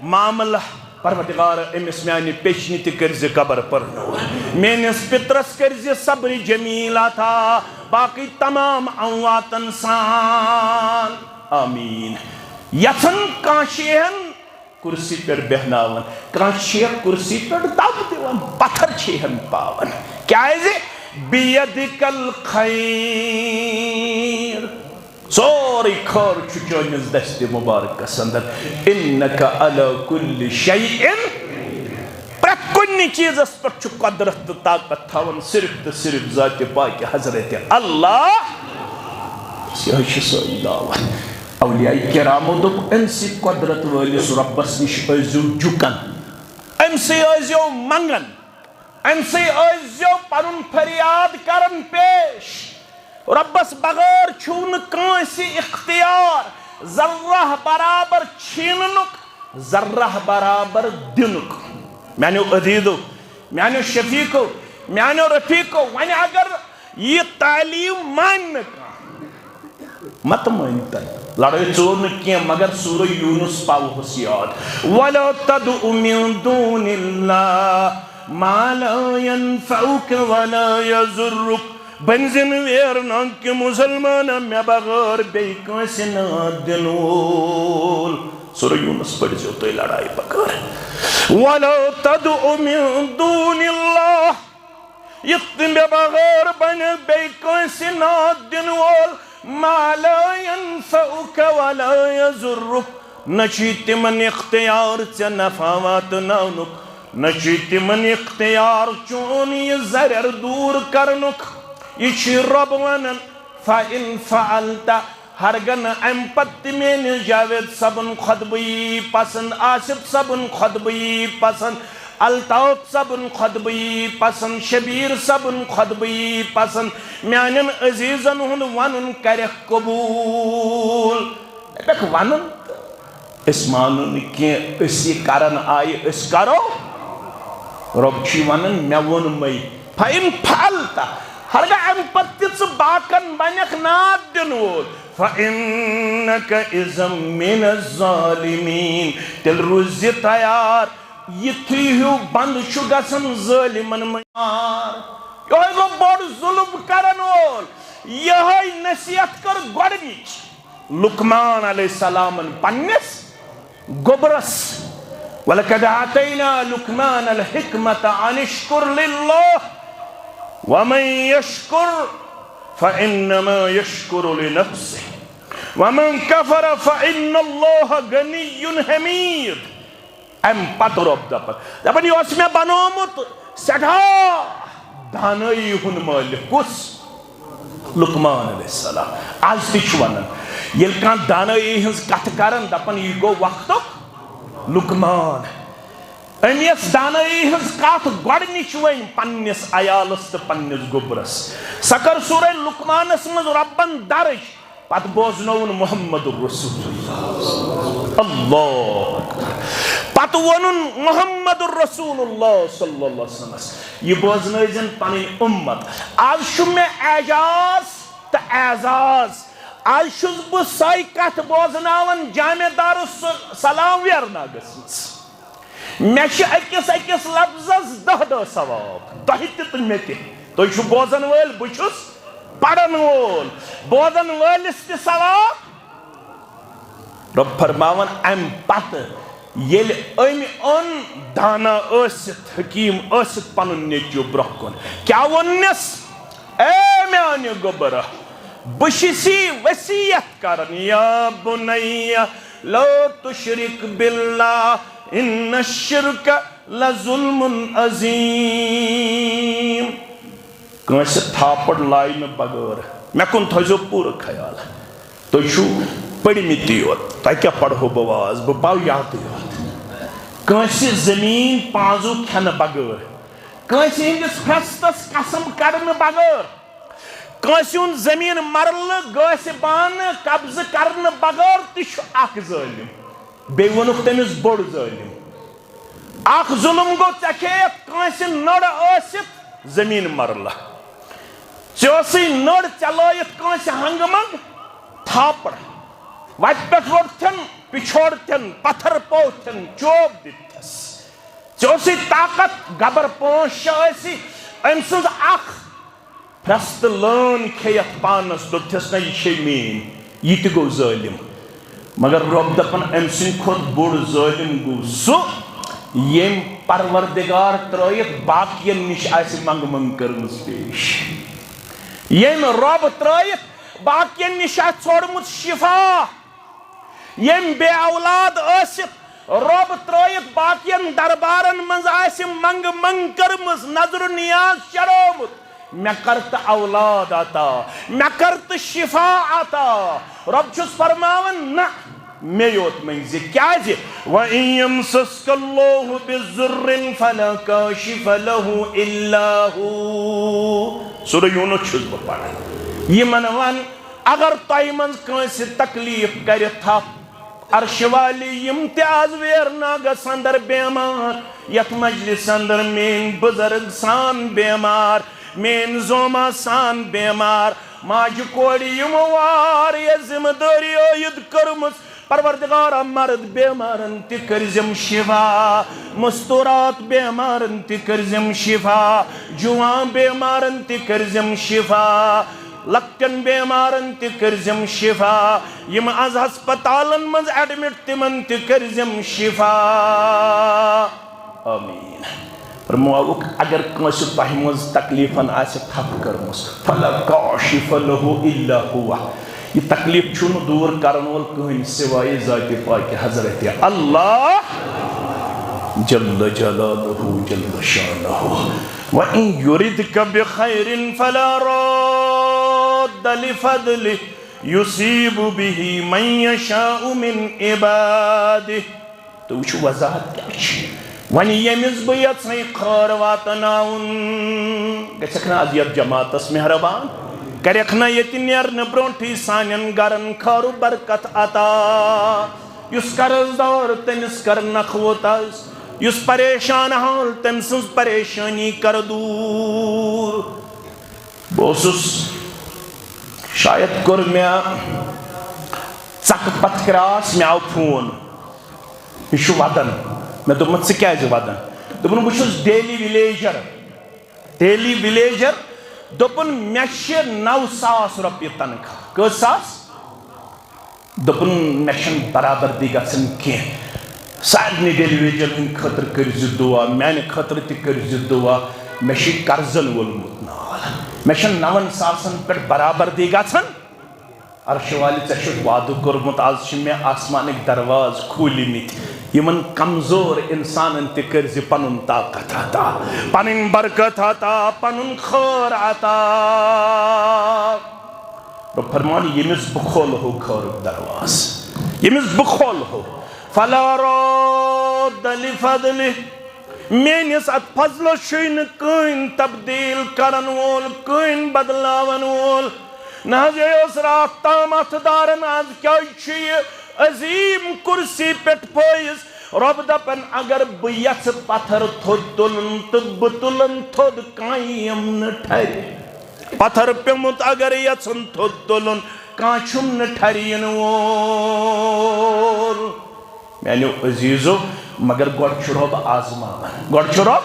معاملہٕ پروردگار أمِس میانہِ پیچنہِ تہِ کٔرزِ قبر پرنوٗر میٲنِس پِترس کٔرزِ صبرِ جمیٖل عطا باقٕے تمام امواتن سان آمیٖن یژھن کانٛہہ چھِ یِہن کُرسی پٮ۪ٹھ بیٚہناوان کانٛہہ چھِ یتھ کُرسی پٮ۪ٹھ دب دِوان پتھر چھِ یِہن پاوان کیٛازِ بِیَدِکَ الخیر سورُے خٲر چھُ چٲنِس دستِ مُبارکس انٛدر اِنَّکَ عَلَىٰ کُلِّ شَیْءٍ پرٛٮ۪تھ کُنہِ چیٖزس پٮ۪ٹھ چھُ قۄدرت تہٕ طاقت تھاوان صرف تہٕ صرف ذاتِ پاکہِ حضرتِ اللہ یِہوٚے چھِ سٲنۍ دعوت اولیاء کرامو دوٚپ اَمہِ سۭتۍ قۄدرت وٲلِس رۄبس نِش ٲسۍزیو جُکان اَمہِ سۭتۍ ٲسۍزیو منٛگان اَمہِ سۭتۍ ٲسۍزیو پنُن فریاد کران پیش رۄبس بغٲر چھُو نہٕ کٲنٛسہِ اختیار ذرہ برابر چھیٖننُک ذرہ برابر دِنُک میانیو عزیٖزو میانیو شفیٖقو میانیو رفیٖقو وۄنۍ اگر یہِ تعلیٖم مانہِ نہٕ کانٛہہ متہٕ مٲنِو تۄہہِ لڑٲے ژوٚل نہٕ کینٛہہ مگر سورہ یوٗنُس پاوہوس یاد وَلَا تَدْعُ مِن دُونِ اللہِ مَا لَا يَنفَعُكَ وَلَا يَضُرُّكَ بنزِ نہٕ ویرناگ کہِ مُسلمانا مےٚ بغٲر بیٚیہِ کٲنٛسہِ ناد دِنہٕ وول سورہ یوٗنُس پٔرزیو تُہۍ لڑایہِ بغٲر وَلَا تَدْعُ مِن دُونِ اللہِ یِتھ نہٕ مےٚ بغٲر بنہِ بیٚیہِ کٲنٛسہِ ناد دِنہٕ وول ما لا ينفعك ولا يضرك نچی تمن اختیار ژے نفع واتناونک نچی تمن اختیار چون یہ ضرر دور کرنک یہ چھ رب ونن فَإِن فَعَلْتَ ہرگن ام پت میں جاوید صبن خطبی پسند آصف صبن خطبی پسند الطاف صبن خطبی پسند شبیر صبن خطبی پسند میانن عزیزن ہن ونن کرخ قبول دیکھ ونن اس مانن کی اسی کرن آئی اس کرو رب چی ونن میون مئی فَإِن فَعَلْتَ ہرگا ام پتیس باکن بنیک ناد دن وول فَإِنَّكَ اِذَمْ مِنَ الظَّالِمِينَ تل روزی تیار یہ تھیو بند شگسن ظالمن میار یہ گو بڑ ظلم کرن وول یہ نصیحت کر گوڑنیچ لقمان علیہ السلام پنس گبرس وَلَقَدْ آتَيْنَا لُقْمَانَ الْحِكْمَةَ عَنِ اشْكُرْ لِلَّهِ وَمَنْ يَشْكُرْ فَإِنَّمَا يَشْكُرُ لِنَفْسِهِ وَمَنْ كَفَرَ فَإِنَّ اللَّهَ غَنِيٌّ حَمِيدٌ ام پت رب دپن یہ اس میں بنومت سٹھا دانائی ہن مالک کس لقمان علیہ السلام آج تیچ ونن یل کان دانائی ہنس کت کرن دپن یہ گو وقتک لقمان امیس دانائی ہنس کت گوڑنچ وین پنس عیالس تو پنس گبرس سکر سورہ لقمانس مز ربن درج پت بوزنون محمد الرسول اللہ پت ونن محمد الرسول اللہ صلی اللہ علیہ وسلم یہ بوزنائزن پنی امت آج شو میں اعجاز تا اعزاز آج شوز بو سائی کت بوزناون جامع دار السلام ویرنا گسنس میں چھ اکس لفظس دہ ثواب تہ تہ میں تہ تہ چھو بوزن ول بچھس پڑھن وول بوزن ولس تہ ثواب رب فرماون ام پت یل ام ان دانا ٲسِتھ حکیم ٲسِتھ پنن نیچو برٛونٛہہ کُن کیا ونس اے میانہ گوبرہ بشسی وصیت کرن یا بنی لا تشرک باللہ ان الشرک لظلم عظیم کنس تھاپڑ لائن بغیر میں کن تھو پورا خیال تو چھو پڑی متی یوت تہ کیا پڑھو بواز بہ پاو یاد یوت کنس زمین پانزو کھن بغیر کنس ہندس فستس قسم کرن بغیر کنس ہند زمین مرل گاس بان قبض کرن بغیر تہ اخ ظالم بی ونک تمس بوڑ ظالم اخ ظلم گو ژکھیت کنس نڑ ٲسِتھ زمین مرلہ ژےٚ نڑ چلائت کنس ہنگ منگ تھاپڑ وت پہ روڑتن پچھوڑتن پتھر پوتن چوب دتس ژےٚ طاقت گبر پانچ شےٚ ام سٕنٛز اخ پھرست لٲن کھیت پانس دوٚپتھس نہ یہ چھ مین یہ تہ گو ظالم مگر رب دپن ام سٕنٛدِ کھۄتہٕ بوڑ ظالم گو سُہ یم پروردگار ترٲیِتھ باقین نش آسہِ منگ منگ کٔرمٕژ پیش یم رب ترٲیِتھ باقین نش آسہِ ژھوڑمُت شفا یم بے اولاد ٲسِتھ رب ترٲیِتھ باقین دربارن منٛز آسہِ منگ منگ کٔرمٕژ نظر نیاز چڑومُت میں کرت اولاد عطا میں کرت شفا عطا رب چھُس فرماون نہ میں یوت منٛز کیا وَإِن يَمْسَسْكَ اللَّهُ بِالضُّرِّ فَلَا كَاشِفَ لَهُ إِلَّا هُوَ سورہ یونس چھُس بہٕ پران یمن ون اگر تۄہہِ منٛز کٲنٛسہِ تکلیف کرِ تھپھ عرش والی یم تہِ آز ویرناگس اندر بیمار یتھ مجلس اندر مین بزرگ سان بیمار مین زوما سان بیمار ماجہ کوڑ یمو واریاہ ذمہ داری عائد کٔرمٕژ پروردگار مرد بیمارن تہ کرزم شفا مستورات بیمارن تہ کرزم شفا جوان بیمارن تہ کرزم شفا لکٹن بیمارن تہ کرزم شفا یم از ہسپتالن مز ایڈمٹ تمن تہ کرزم شفا آمین فرموک اگر کنس تہ مز تکلیفن آسہ تھپ کرمس فلا کاشف له الا هو یہ تکلیف چھوڑ دور کرن وول کہیں سوائے ذات پاک حضرت اللہ جل جلالہ جل شانہ وَإِن يُرِدْكَ بِخَيْرٍ فَلَا رَادَّ لِفَضْلِهِ يُصِيبُ بِهِ مَن يَشَاءُ مِنْ عِبَادِهِ تو وچھو وضاحت کیا چھ ونی یمیز بیت سنی خور واتناؤن گچھکنا ازیت جماعت اس مہربان کریکھنا یتی نیر نبرونٹی سانین گرن خور برکت عطا یس کرز دور تنس کر نخوتاز یس پریشان حال تم سنس پریشانی کر دور بوسس شاید کر میں چک پت کراس میں آو پھون یہ شو ودن میں تو مت سے کیا ہے ودن دوپن بچوس ڈیلی ویلیجر دوپن میشر 9,000 روپیہ تنخواہ کس ساس دوپن میشن برابر دی گژھن کینٛہہ سارنٕے ڈیلی ویجن ہٕنٛدۍ خٲطرٕ کٔرۍزِ دعا میانہِ خٲطرٕ تہِ کٔرۍزِ دعا مےٚ چھُ قرضن وولمُت نال مےٚ چھُنہٕ 9,000 پٮ۪ٹھ برابردی گژھان عرشہِ والہِ ژےٚ چھُکھ وعدٕ کوٚرمُت آز چھِ مےٚ آسمانٕکۍ دروازٕ کھوٗلمٕتۍ یِمن کمزور اِنسانن تہِ کٔرۍزِ پنُن طاقت عطا پنٕنۍ برکت عطا پنُن خٲر عطا رب فرمان ییٚمِس بہٕ کھولہو خٲرُک درواز ییٚمِس بہٕ کھولہو فلا راد لفضلہ میانس ات فضلس چھُے نہٕ کٕہٕنۍ تبدیل کرن وول کٕہٕنۍ بدلاون وول نہ حظ یہ اوس رات تام اتھ دارن آز کیٛازِ چھُ یہِ عظیٖم کُرسی پٮ۪ٹھ پھٲیِس رۄب دپن اگر بہٕ یژھٕ پتھر تھوٚد تُلُن تہٕ بہٕ تُلن تھوٚد کانٛہہ یِم نہٕ ٹھرِ پتھر پیوٚمُت اگر یژھُن تھوٚد تُلُن کانٛہہ چھُم نہٕ ٹھرِ یِنہٕ وول میانیو عزیزو مگر گۄڈٕ چھُ رۄب آزماوان گۄڈٕ چھُ رۄب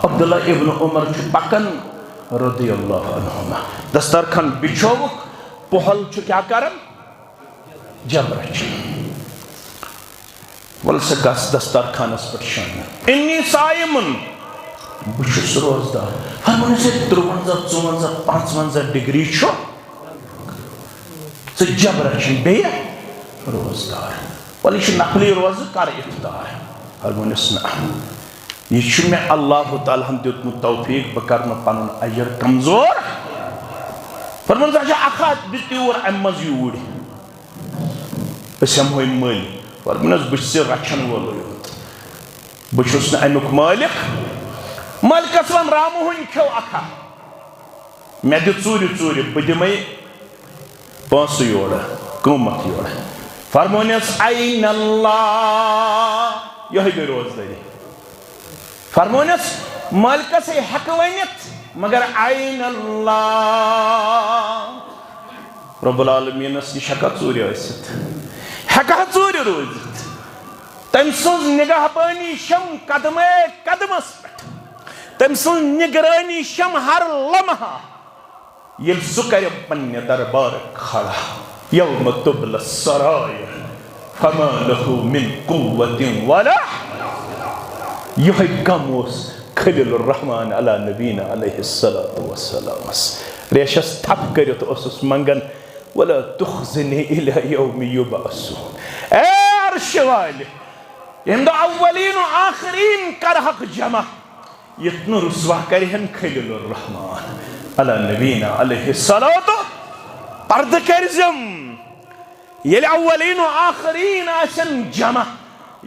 عبداللہ ابن عمر چھُ پکان رضی اللہ عنہما دسترخان بچھووُکھ پۄہل چھُ کیٛاہ کران جب رچھان ول سا گژھ دسترخانس پٮ۪ٹھ شامن انی صائمن بہٕ چھُس روزدار فرموٚنس 53 54 55 ڈگری چھُ ژٕ جب رچھان بیٚیہِ روزدار ولی یہ نقلی روزہ کر افطار فرموٚنس نہ یہ چھُ مےٚ اللہ تعالیٰ ہن دیُتمُت توفیق بہٕ کرٕ نہٕ پنُن اجر کمزور فرموٚنس اچھا اکھ ہتھ دِ تیوٗر امہِ منٛز یوٗرۍ أسۍ ہٮ۪مہوے مٔلۍ فرموٚنس بہٕ چھُس یہِ رچھن وولٕے یوت بہٕ چھُس نہٕ امیُک مٲلِک مٲلکس ون رامہٕ ہوٚنۍ کھیوٚو اکھ ہتھ مےٚ دِ ژوٗرِ بہٕ دِمے پونٛسہٕ یورٕ قۭمتھ یورٕ فرموٚنس این اللہ یہے گٔے روزدٲری فرموٚنس مٲلکسے ہٮ۪کہٕ ؤنِتھ مگر این اللہ رب العالمیٖنس نِش ہٮ۪کا ژوٗرِ ٲسِتھ ہٮ۪کہا ژوٗرِ روٗزِتھ تٔمۍ سٕنٛز نگہبٲنی چھم قدمے قدمس پٮ۪ٹھ تٔمۍ سٕنٛز نگرٲنی چھم ہر لمحہ ییٚلہِ سُہ کرِ پننہِ دربارٕ کھڑا یوم تبل السرائر فما له من قوة ولا یہے کم اوس خلیل الرحمن علی نبینا علیہ الصلاة والسلام ریشس تھپ کرت اوسس منگن ولا تخزنی الى یوم یبعثون اے عرش والے یہند اولین و آخرین کرحق جمع یتن رسوا کرہن خلیل الرحمن علی نبینا علیہ الصلاة پرد کرزم یل اولین و آخرین آسن جمع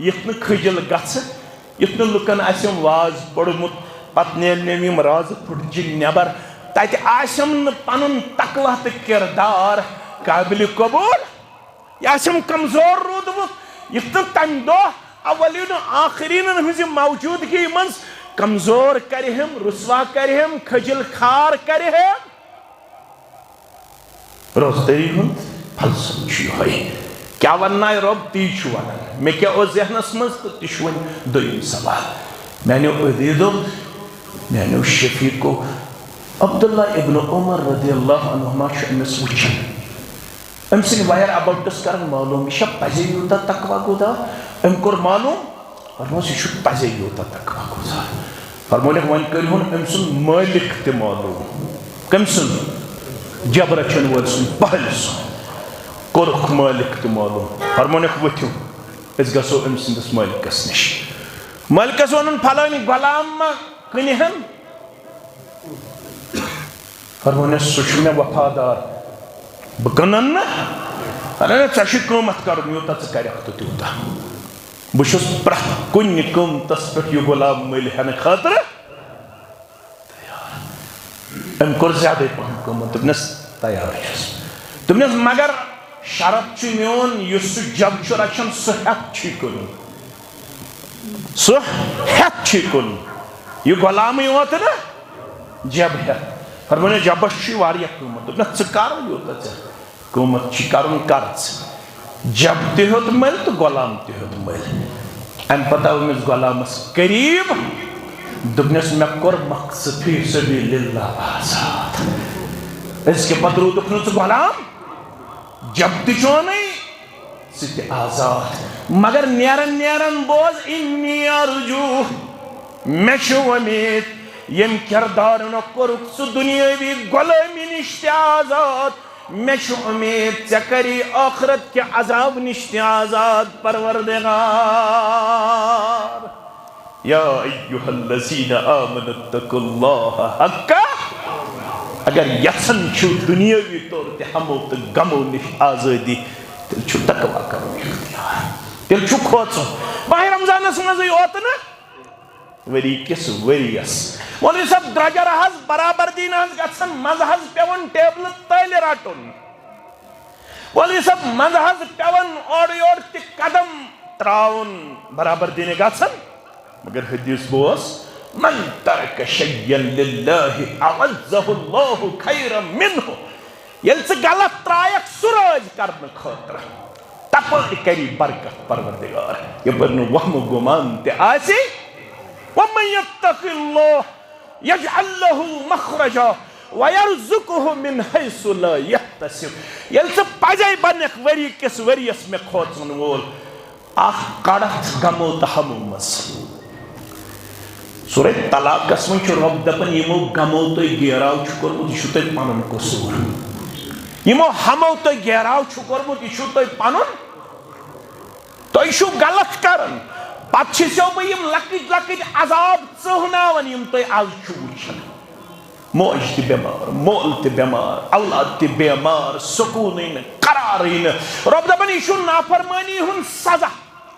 یتن خجل گژھِ یتن لکن آسم واز پڑمت پتہ نیم راز پھٹجہِ نٮ۪بر تتہِ آسم نہٕ پنُن تقویٰ تہٕ کردار قابل قبول یہِ آسم کمزور روٗدمُت یِتھ نہٕ تمہِ دۄہ اولین و آخرینن ہٕنٛزِ موجوٗدگی منٛز کمزور کرِہم رسوا کرِہم خجل خار کرِہم روزدٲری ہُنٛد فلسفہٕ چھُ یِہوٚے کیٛاہ وننایہِ رۄب تی چھُ ونان مےٚ کیٛاہ اوس ذہنس منٛز تہٕ تہِ چھُ وۄنۍ دوٚیِم سوال میانیو عزیٖزو میانیو شفیقو عبداللہ ابن عمر رضی اللہ عنہما چھُ أمِس وٕچھان أمۍ سٕنٛدۍ وایَر اَباوٹس کران معلوٗم یہِ چھا پزے یوٗتاہ تقوا گُزار أمۍ کوٚر معلوٗم فرموس یہِ چھُ پزے یوٗتاہ تقوا گُزار فرمونکھ وۄنۍ کٔرۍہُن أمۍ سُنٛد مٲلِک تہِ معلوٗم کٔمۍ سُنٛد جب رچن وول سن پہل سن کورک مالک تو معلوم فرمونک وتھو اس گسو ام سندس مالکس نش مالکس ونن پھلانی غلام ما کنہن فرمونس سہ چھ مے وفادار بہ کنن نا ژے چھ قۭمت کرُن یوٗتاہ ژٕ کَرکھ تہٕ تیوٗتاہ بہٕ چھُس پرٛٮ۪تھ کُنہِ قۭمتس پٮ۪ٹھ یہِ غلام مٔلۍ ہٮ۪نہٕ خٲطرٕ أمۍ کوٚر زیادَے پہن قۭمت دوٚپنس تیار چھُس دوٚپنس مگر شرط چھُ میون یُس سُہ جب چھُ رچھان سُہ ہٮ۪تھ چھُے کٕنُن سُہ ہٮ۪تھ چھُے کٕنُن یہِ غلامٕے یوت نہٕ جب ہٮ۪تھ فرمونس جبس چھُے واریاہ قۭمت دوٚپنس ژٕ کر یوٗتاہ ژےٚ قۭمت چھُے کرُن کر ژٕ جب تہِ ہیوٚت مٔلۍ تہٕ غلام تہِ ہیوٚت مٔلۍ امہِ پتہٕ آو أمِس غلامس قریٖب دوٚپنس مےٚ کوٚر مقصد فی سبیل اللہ آزاد أزکہِ پتہٕ روٗدُکھ نہٕ ژٕ غلام جب تہِ چونٕے ژٕ تہِ آزاد مگر نیرن نیرن بوز اِنی ارجوٗ مےٚ چھُ وۄمید یم کردارن کوٚرُکھ ژٕ دُنیٲوی غلٲمی نِش تہِ آزاد مےٚ چھُ اُمید ژےٚ کری ٲخرت کہِ عذاب نِش تہِ آزاد پروردگار یا ایُّہا الذین آمنوا اتقوا اللہ حق اگر یژھان چھُو دُنیٲوی طور تہِ ہمو تہٕ غمو نِش آزٲدی تیٚلہِ چھُ تقوا کرُن اختیار تیٚلہِ چھُ کھوژُن ماہِ رمضانس منٛزٕے یوت نہٕ ؤری کِس ؤرِیس مولوی صٲب درٛۄجر حظ برابردی نہٕ حظ گژھان منٛزٕ حظ پیوان ٹیبلہٕ تٔلۍ رٹُن مولوی صٲب منٛزٕ حظ پیوان اورٕ یورٕ تہِ قدم تراوُن برابردی نہٕ گژھان مگر حدیث بوز من ترک شیئا للہ اعزہ اللہ خیرا منہ ییٚلہِ ژٕ غلط ترایکھ سُہ رٲزۍ کرنہٕ خٲطرٕ تپٲرۍ کری برکت پروردگار یپٲرۍ نہٕ وہمہٕ گُمان تہِ آسہِ وَمَن يَتَّقِ اللَّهَ يَجْعَلْ لَهُ مَخْرَجًا وَيَرْزُقْهُ مِنْ حَيْثُ لَا يَحْتَسِبُ ییٚلہِ ژٕ پَزے بنکھ ؤری کِس ؤرِیَس مےٚ کھوژن وول اکھ کڑتھ غمو تہٕ ہمو منٛز سورہ طلاقس منٛز چھُ رۄب دپان یِمو غمو تۄہہِ گیراو چھُ کوٚرمُت یہِ چھُ تۄہہِ پنُن قصوٗر یِمو ہمو تۄہہِ گیراو چھُ کوٚرمُت یہِ چھُ تۄہہِ پنُن تۄہہِ چھُو غلط کران پتہٕ چھِسو بہٕ یِم لۄکٕٹۍ لۄکٕٹۍ عذاب ژٕہناوان یِم تُہۍ آز چھُو وٕچھان موج تہِ بٮ۪مار مول تہِ بٮ۪مار اولاد تہِ بٮ۪مار سکوٗنٕے نہٕ قرارٕے نہٕ رۄب دپان یہِ چھُ نافرمٲنی ہُنٛد سزا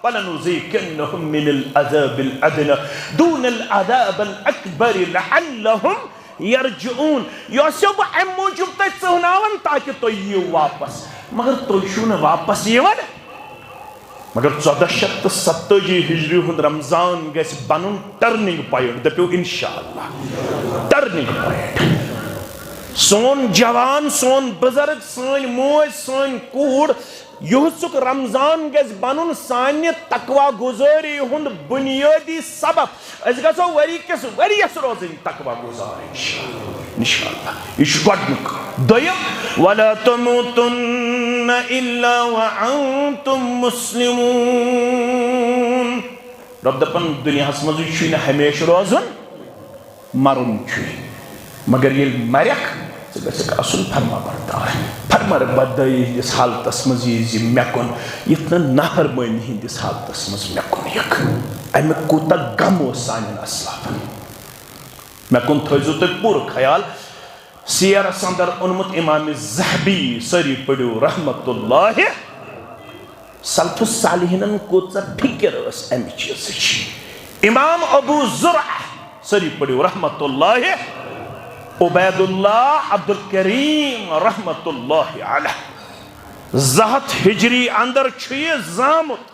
وَلَنُذِيقَنَّهُم مِّنَ الْعَذَابِ الْأَدْنَىٰ دُونَ الْعَذَابِ الْأَكْبَرِ لَعَلَّهُمْ يَرْجِعُونَ یہِ ٲسِو بہٕ اَمہِ موٗجوٗب تۄہہِ ژٕہناوان تاکہِ تُہۍ یِیِو واپس مگر تُہۍ چھِو نہٕ واپس یِوان مگر 1470 ہجری ہُنٛد رمضان گژھِ بنُن ٹرننگ پویِنٹ دٔپِو انشاءاللہ ٹرننگ پویِنٹ سون جوان سون بزرگ سٲنۍ موج سٲنۍ کوٗر یُہُسُک رمضان گژھِ بنُن سانہِ تقوا گُزٲری ہُنٛد بُنیٲدی سبب أسۍ گژھو ؤری کِس ؤرِیَس روزٕنۍ تقوا گُزار انشاءاللہ یہِ چھُ گۄڈنیُک دوٚیِم وَلَا تَمُوتُنَّ إِلَّا وَأَنتُم مُسْلِمُونَ رۄب دَپان دُنیاہس منٛزٕے چھُے نہٕ ہمیشہٕ روزُن مرُن چھُے مگر ییٚلہِ مرٮ۪کھ ژٕ گژھکھ آسُن فرما بردار فرما بردٲری ہٕنٛدِس حالتس منٛز یی زِ مےٚ کُن یِتھ نہٕ نافرمٲنی ہٕنٛدِس حالتس منٛز مےٚ کُن یِکھ امیُک کوٗتاہ غم اوس سانٮ۪ن اسلافن مےٚ کُن تھٲیزیو تُہۍ پوٗرٕ خیال سیرس انٛدر اوٚنمُت امامِ ذہبی سٲری پٔرِو رحمتُ اللہ سلف الصالحیٖنن کۭژاہ فِکر ٲس امہِ چیٖزٕچ امام ابو زرعہ سٲری پٔرِو رحمتُ اللہ عبید اللہ عبد الکریم رحمت اللہ علیہ 200 ہجری اندر چھُ یہِ زامُت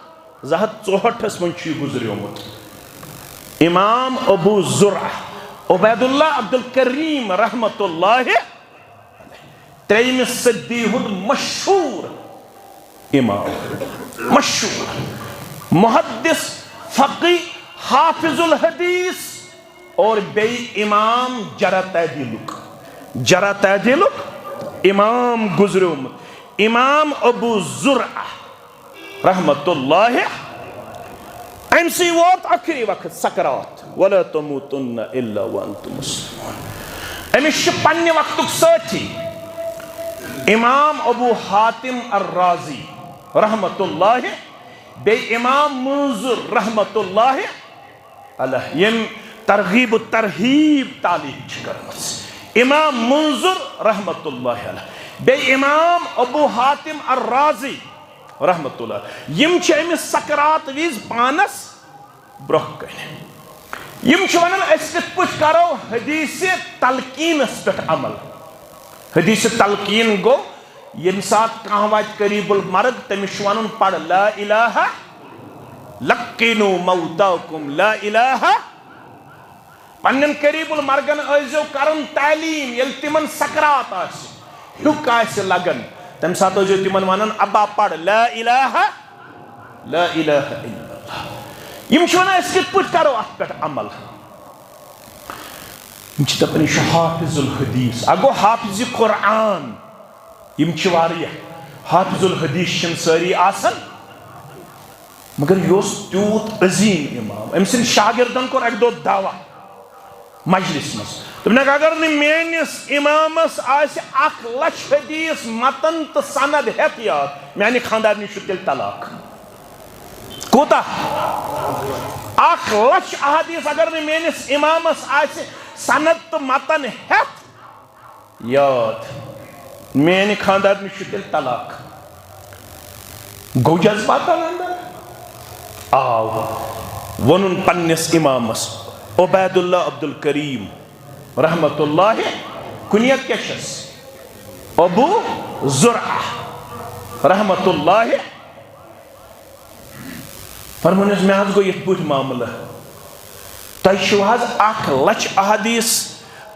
264 منٛز چھُ یہِ گُزریومُت امام ابو زرعہ عبید اللہ عبد الکریم رحمت اللہ ترٛیٚیِمہِ صدی ہُنٛد مشہوٗر امام مشہوٗر محدث فقی حافظ الحدیث اور بیٚیہِ امام جرح تعدیلُک امام گُزریومُت امام ابو زرعہ رحمت اللہ أمۍ سٕے ووت ٲخری وقت سکرات وَلَا تَمُوتُنَّ إِلَّا وَأَنتُم مُسْلِمُونَ أمِس چھُ پننہِ وقتُک سٲتھی امام ابو حاتم الرازی رحمت اللہ بے امام منظر رحمت اللہ علیہ یم ترغیب و ترہیب تعلیم کرمس امام منظر رحمت اللہ علیہ بے امام ابو حاتم الرازی رحمت اللہ یم امس سکرات ویز پانس برہ کن یم ونان اس کت پٹ کرو حدیث تلقینس پہ عمل حدیث تلقین گو یم سات کان وات قریب المرگ تمس ون پڑھ لا الہ لقنوا موتاکم لا الہ پنن قریب المرگن ازو کرن تعلیم یل تمن سکرات آس ہک آس لگن تم سات ازو تمن ونن ابا پڑھ لا الہ لا الہ الا اللہ یم ونان اس کت پٹ کرو ات پہ عمل یم دپان یہ حافظ الحدیث اگو حافظ قرآن یم حافظ الحدیث چن ساری آسن مگر یہ تیوت عظیم امام ام سن شاگردن کور اک دو دعوی مجلس مز دپنک اگر میانس امامس آس 1,00,000 حدیث متن تو سند ہت یاد میانہ خاندارنی تیل طلاق کوتا 1,00,000 احادیث اگر میانس امامس آس سند تو متن ہت یاد میانہ خاندارنی تیل طلاق گو جذبات آو ونن پنس امامس عبید اللہ عبد الکریم رحمت اللہ کنیت کیا شس ابو زرعہ رحمت اللہ فرمونس میں آز گو یہ پوٹ معاملہ تیشو آز 1,00,000 احادیث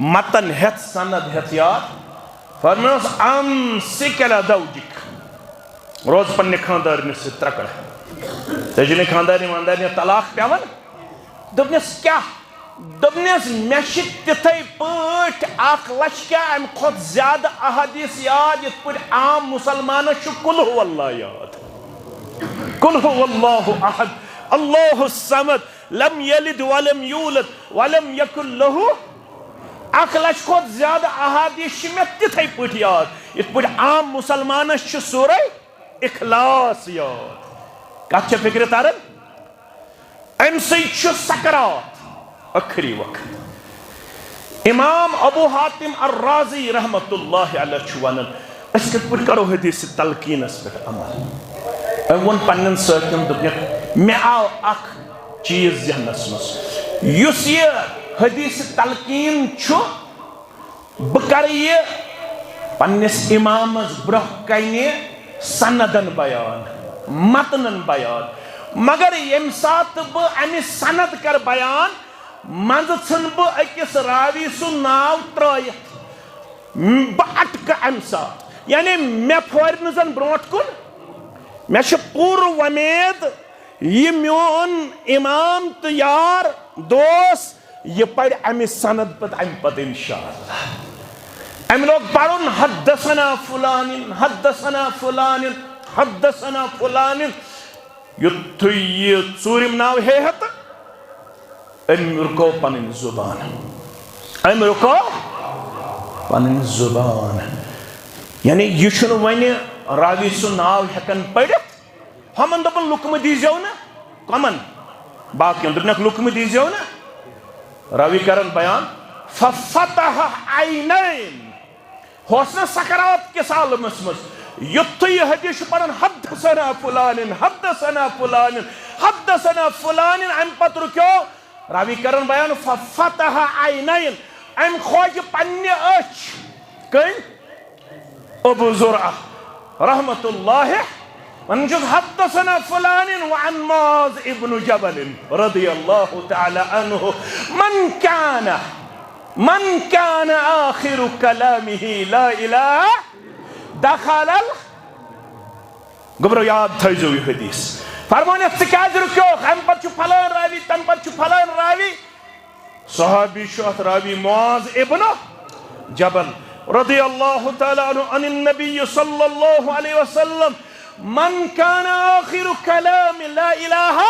متن ہت سند ہت یاد فرمونس امسک علی زوجک روز پنہ خاندارنی سے ترکڑ تجھنے خاندارنی ماندارنی طلاق پیون دپنس کیا دپنس مش تتھے پٹ 1,00,000 کیا ام خود زیادہ احادیث یاد یت پٹ عام مسلمان قل هو اللہ یاد قل هو اللہ احد اللہ الصمد لم یلد ولم یولد ولم یکن له 1,00,000 خود زیادہ احادیث میں تتھے پٹ یاد یت پٹ عام مسلمان سورہ اخلاص یاد کت فکر ترن ام سی سکرات اخری وقت امام ابو حاتم الرازی رحمت اللہ علیہ ونن اس کت پٹ کرو حدیث تلقینس پہ عمل ام ون پنن ساتن دپنک میں آو اخ چیز ذہنس مس یس یہ حدیث تلقین چھو بکر یہ پنس امامس برہ کنے سندن بیان متنن بیان مگر یم سات بہ امہ سند کر بیان مز ژھن بہ اکس راوی سن ناو ترائیت بہ اٹکہ ام سات یعنی مے پھور نہ زن برونٹ کن مے چھ پور ومید یہ میون امام تو یار دوست یہ پڑھ امہ سند پت ام پت انشاءاللہ ام لوگ پڑھن حدثنا فلان حدثنا فلان حدثنا فلان یتھو یہ ژورم ناو ہیت ام رکو پنن زبان ام رکو پنن زبان یعنی یہ چھن ونہ راوی سن ناو ہکن پڑھت ہمن دپن لکم دیزیو نا کمن باقین دپنک لکم دیزیو نا راوی کرن بیان ففتح عینین حسن سکرات کے سالمس مس یتھو یہ حدیث پڑھن حدثنا فلان حدثنا فلان حدثنا فلان ام پت رکیو راوی کرن بیان ففتح عینین ام خوج پنہ اچھ کن ابو زرعہ رحمت اللہ ونجز حدثنا فلان وعن معاذ ابن جبل رضی اللہ تعالی عنہ من كان آخر كلامه لا الہ دخل گبرو یاد تھیزو یہ حدیث فرمانے سکاز رکھو ہم پر چھو پھلان راوی تم پر چھو پھلان راوی صحابی شہت راوی معاذ ابن جبل رضی اللہ تعالی عنہ عن النبی صلی اللہ علیہ وسلم من كان آخر كلام لا الہ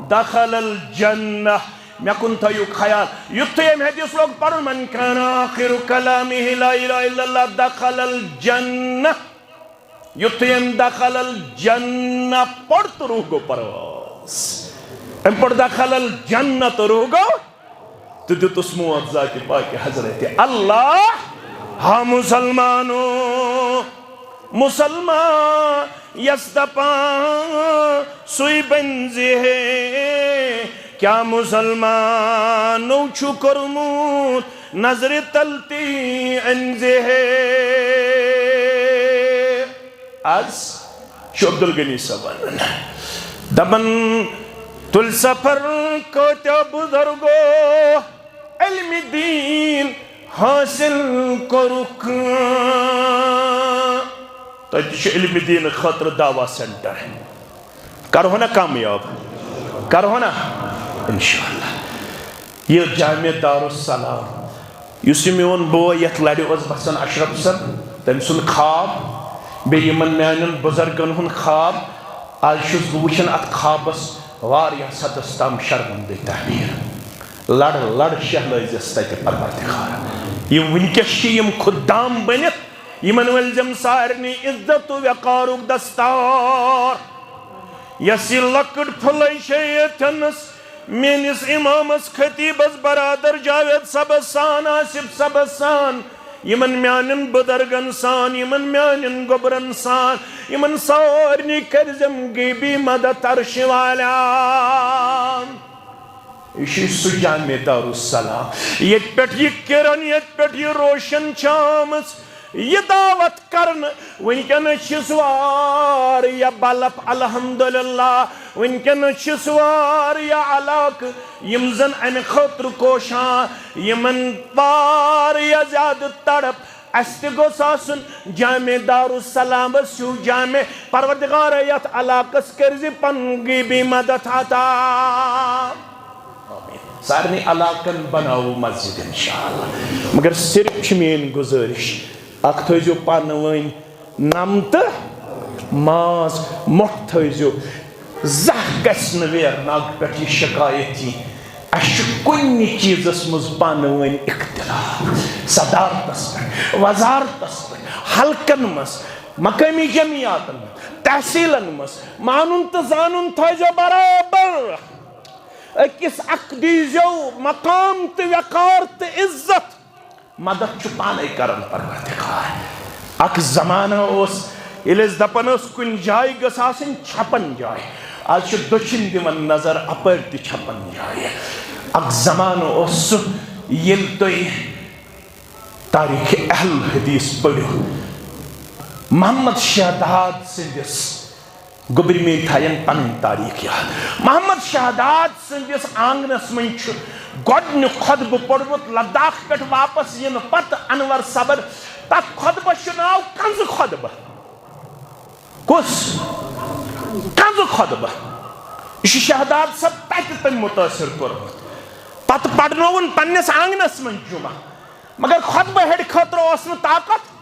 دخل الجنہ میں کن تھیو خیال یتھے ام حدیث لوگ پڑھن من کان آخر کلامہ لا الہ الا اللہ دخل الجنہ یتھے ام دخل الجنہ پڑھ تو روح گو پرواز ام پڑھ دخل الجنہ تو روح گو تو دیت اس موعظہ کی پاک حضرت اللہ ہاں مسلمان یستپان سوئی بنزی ہے کیا مسلمانوں چھو کرمود نظر تلتی انزی ہے آج شو عبدالغنی سبن دبن تل سفر کو تیا بزرگو علم دین حاصل کرک تو علم دین خاطر دعویٰ سنٹر ہے کرو نا کامیاب کرو نا انشاءاللہ یہ جامع دارالسلام یوسی میون بو یت لڑی اوز بسن اشرف سن تم سن خواب بے یمن میانن بزرگن ہن خواب آج شس بوشن ات خوابس واریا صدستام شرمندی تعبیر لڑ شہلائزس تک پروردگار یہ ونکس یم خدام بنت یمن ولزم سارنی عزت و وقارک دستار یسی لکڑ پھلائی شیطنس مینس امامس خطیبس برادر جاوید سبسان آصف سبسان یمن میانن بدرگن سان یمن میانن گبرن سان یمن سارنی کرزم گیبی مدد عرش والان یہ سو جامع دارالسلام یہ پیٹ یہ کرن یہ پیٹ یہ روشن چامس یہ دعوت کرن ونکن چسوار یا بلپ الحمدللہ ونکن چسوار یا علاق یمزن ان خطر کوشاں یمن پار یا زیادہ تڑپ استگو ساسن جامع دارالسلام سو جامع پروردگار یت علاقس کرزی پنگی بھی مدد عطا سارنی علاقن بناو مسجد انشاءاللہ مگر صرف چمین گزارش اک تھوزیو پانوین نمت ماز مٹ تھوزیو زہ گسن ویرناگ پیٹھ یہ شکایتی اش کنی چیزس مز پانوین اختلاف صدارتس پہ وزارتس پہ حلقن مز مقامی جمعیاتن تحصیلن مز مانن تو زانن تھوزیو برابر اکس اک دیزیو مقام تو وقار تو عزت مدد چھپانے کرن پروردگار اک زمانہ اس یلیس دپن اس کن جائے گساسن چھپن جائے آج چھو دچن دیون نظر اپر تی چھپن جائے اک زمانہ اس یل توی تاریخ اہل حدیث پڑھو محمد شہداد سندس گبری میں تھائین پنن تاریخ یاد محمد شہداد سندس آنگنس من چھو گوڑن خطب پڑھوت لداخ پٹ واپس ین پت انور صبر تک خطبہ شناو کنز خطبہ کس کنز خطبہ یہ شہداد سب تک تم متاثر کرمت پت پڑھنون پنس آنگنس من جمعہ مگر خطبہ ہیڈ خطر اسن طاقت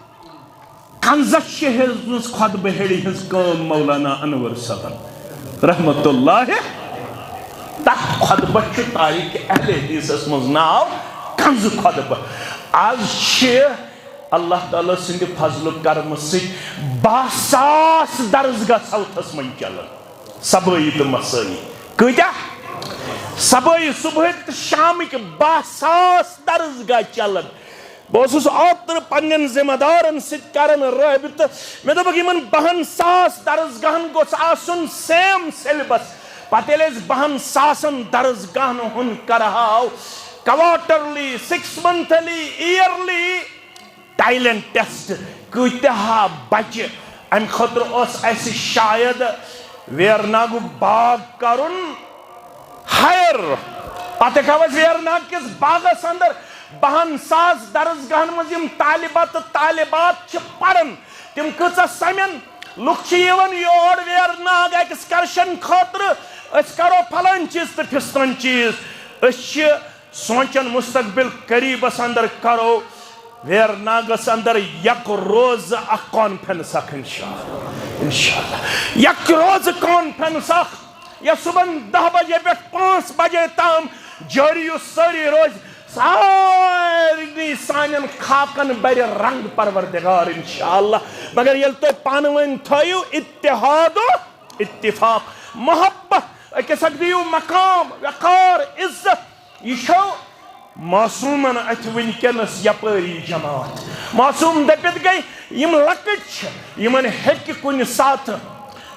کنزش ہز خطبہ ہیڈی ہز کام مولانا انور صبر رحمت اللہ تک خطبہ چھو تاریخ اہل حدیث اس مزناو کنز خطبہ آج چھے اللہ تعالیٰ سندھ فضل کرم سے 20,000 درزگاہ ساؤتھس من چلن صبحی تو مسائی کتیا صبحی صبح تو شام کے 20,000 درزگاہ چلن بہت اوتر پنن ذمہ دارن ست کرن رابط میں دبک یمن 20,000 درزگاہن گوس آسن سیم سیلبس پتہ ییٚلہِ أسۍ 20,000 درزگاہن ہُنٛد کرہاو quarterly 6 monthly yearly talent test کۭتیاہ بچہ امہ خاطر اوس اسہِ شاید ویرناگُک باغ کرُن ہائر پتہ کھاو أسۍ ویرناگ کِس باغس اندر 20,000 درزگاہن مز یم طالبات تہٕ طالبات چھِ پران تم کۭژاہ سمن لُکھ چھِ یِوان یور ویرناگ ایکسکرشن خاطر أسۍ کرو پھلان چیز تہٕ فِستان چیز أسۍ چھِ سونچان مستقبل قریبس اندر کرو ویرناگس اندر یک روز اخ کانفرنس اخ انشاءاللہ یک روز کانفرنس اخ یا صبح 10 بجے پہ 5 بجے تام جاری ساری روز ساری سانن خاکن بر رنگ پروردگار انشاءاللہ مگر یل تو پانوین تھایو اتحاد و اتفاق محبت اکس اک دیو مقام وقار عزت یہ شو معصومن ات ونکس یپری جماعت معصوم دپت گئی یم لکٹ یمن ہیک کن سات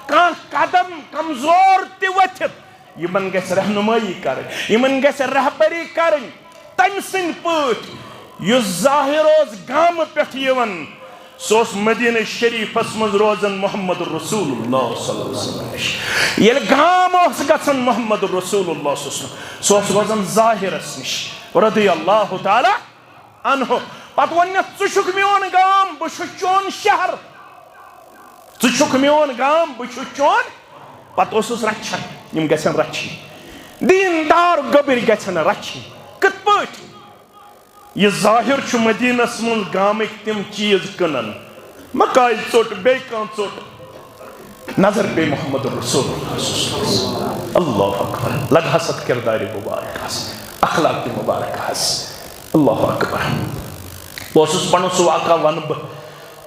کان قدم کمزور تی وتھت یمن گژھِ رہنمائی کرٕنۍ یمن گژھِ رہبری کرٕنۍ تمہِ سٕنٛدۍ پٲٹھۍ یُس ظاہر اوس گامہٕ پٮ۪ٹھ یِوان سُہ اوس مدینہ شریفس منٛز روزان محمد رسول اللہ صلی اللہ علیہ وسلم نِش ییٚلہِ گام اوس گژھان محمد رسول اللہ صلی اللہ علیہ وسلم سُہ اوس روزان ظاہرس نِش رضی اللہ تعالی عنہ پتہٕ ووٚننَس ژٕ چھُکھ میون گام بہٕ چھُس چون شہر ژٕ چھُکھ میون گام بہٕ چھُس چون پتہٕ اوسُس رچھان یِم گژھن رچھِنۍ دیندار گوٚبٕرۍ گژھن رچھِنۍ کِتھ پٲٹھۍ یہ ظاہر چھُ مدینس منٛز گامٕکۍ تِم چیٖز کٕنان مکاے ژوٚٹ بیٚیہِ کانٛہہ ژوٚٹ نظر پیٚیہِ محمد رسول اللہ اکبر لگ حسد کردارِ مبارکس اخلاق مبارکس اللہ اکبر بہٕ اوسُس پران سُہ واقعہ ونہٕ بہٕ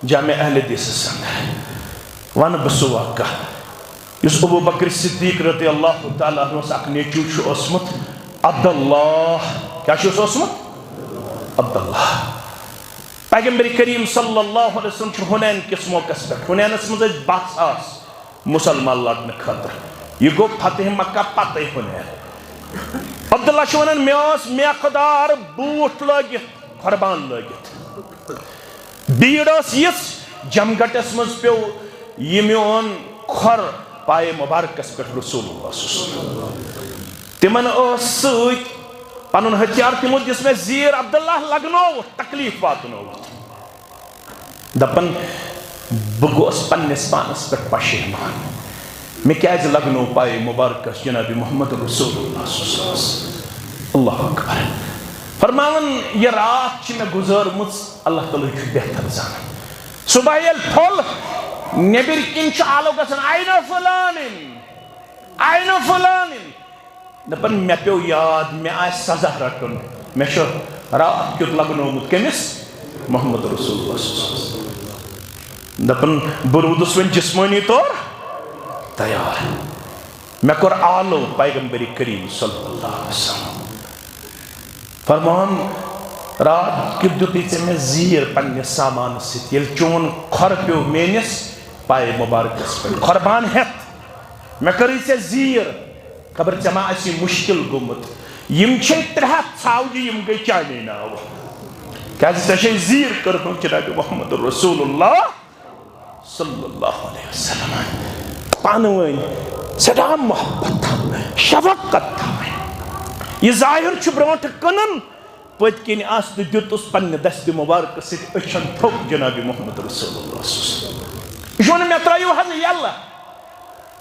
جامع اہل حدیثس اندر ونہٕ بہٕ سُہ واقعہ یُس ابو بکر صدیق رضی اللہ تعالیٰ عنہس اکھ نیچوٗ چھُ اوسمُت عبداللہ کیٛاہ چھُس اوسمُت عبداللہ پیغمبر کریم صلی اللہ علیہ وسلم چھُ حُنین کِس موقعس پٮ۪ٹھ حُنینس منٛز ٲسۍ 10,000 مُسلمان لڑنہٕ خٲطرٕ یہِ گوٚو فتح مکہ پتے حُنین عبداللہ چھُ ونان مےٚ اوس مقدار بوٗٹھ لٲگِتھ قۄربان لٲگِتھ بیٖڑ ٲس یِژھ جمگٹس منٛز پیوٚو یہِ میون کھۄر پایہِ مُبارکس پٮ۪ٹھ رسول اللہ صلی اللہ علیہ وسلم تِمن ٲس سۭتۍ پنُن ہتھیار تِمو دِژ مےٚ زیٖر عبداللہ لگنووُتھ تکلیٖف واتنووُتھ دپان بہٕ گوس پننِس پانس پٮ۪ٹھ پشیمان مےٚ کیازِ لگنو پایہِ مُبارکس جناب محمد رسول اللہ صلی اللہ علیہ وسلم اللہ اکبر فرماوان یہ رات چھِ مےٚ گُزٲرمٕژ اللہ تعالیٰ چھُ بہتر زانان صبح ییٚلہِ پھوٚل نیبر کن چھُ آلو گژھان آینہ فلانن دپان مےٚ پیوٚو یاد مےٚ آسہِ سزا رٹُن مےٚ چھُ رات کیُتھ لگنومُت کٔمِس محمد رسول اللہ صلی اللہ علیہ وسلم دپان بہٕ روٗدُس وۄنۍ جسمٲنی طور تیار مےٚ کوٚر آلو پیغمبر کریم صلی اللہ علیہ وسلم فرمان رات کیُتھ دِتُے ژےٚ مےٚ زیٖر پننِس سامانس سۭتۍ ییٚلہِ چون کھۄر پیوٚو میٲنِس پایہِ مُبارکس پٮ۪ٹھ قۄربان ہٮ۪تھ مےٚ کٔرٕے ژےٚ زیٖر خبر ژےٚ ما آسی مُشکل گوٚمُت یِم چھے 300 ژھاوجہِ یِم گٔے چانے ناوٕ کیازِ ژےٚ چھے زیٖر کٔرمٕژ جناب محمد رسول اللہ صلی اللہ علیہ وسلم پانہٕ ؤنۍ سٮ۪ٹھاہ محبت تھاوٕنۍ شفقت تھاوٕنۍ یہ ظاہر چھُ برونٛٹھٕ کٕنان پٔتۍ کِنۍ آس تہٕ دیُتُس پننہِ دستہِ مُبارکس سۭتۍ أچھن تھوٚپ جناب محمد رسول اللہ صلی اللہ علیہ وسلم یہِ چھُ وَنان مےٚ ترٛٲیِو حظ یَلہٕ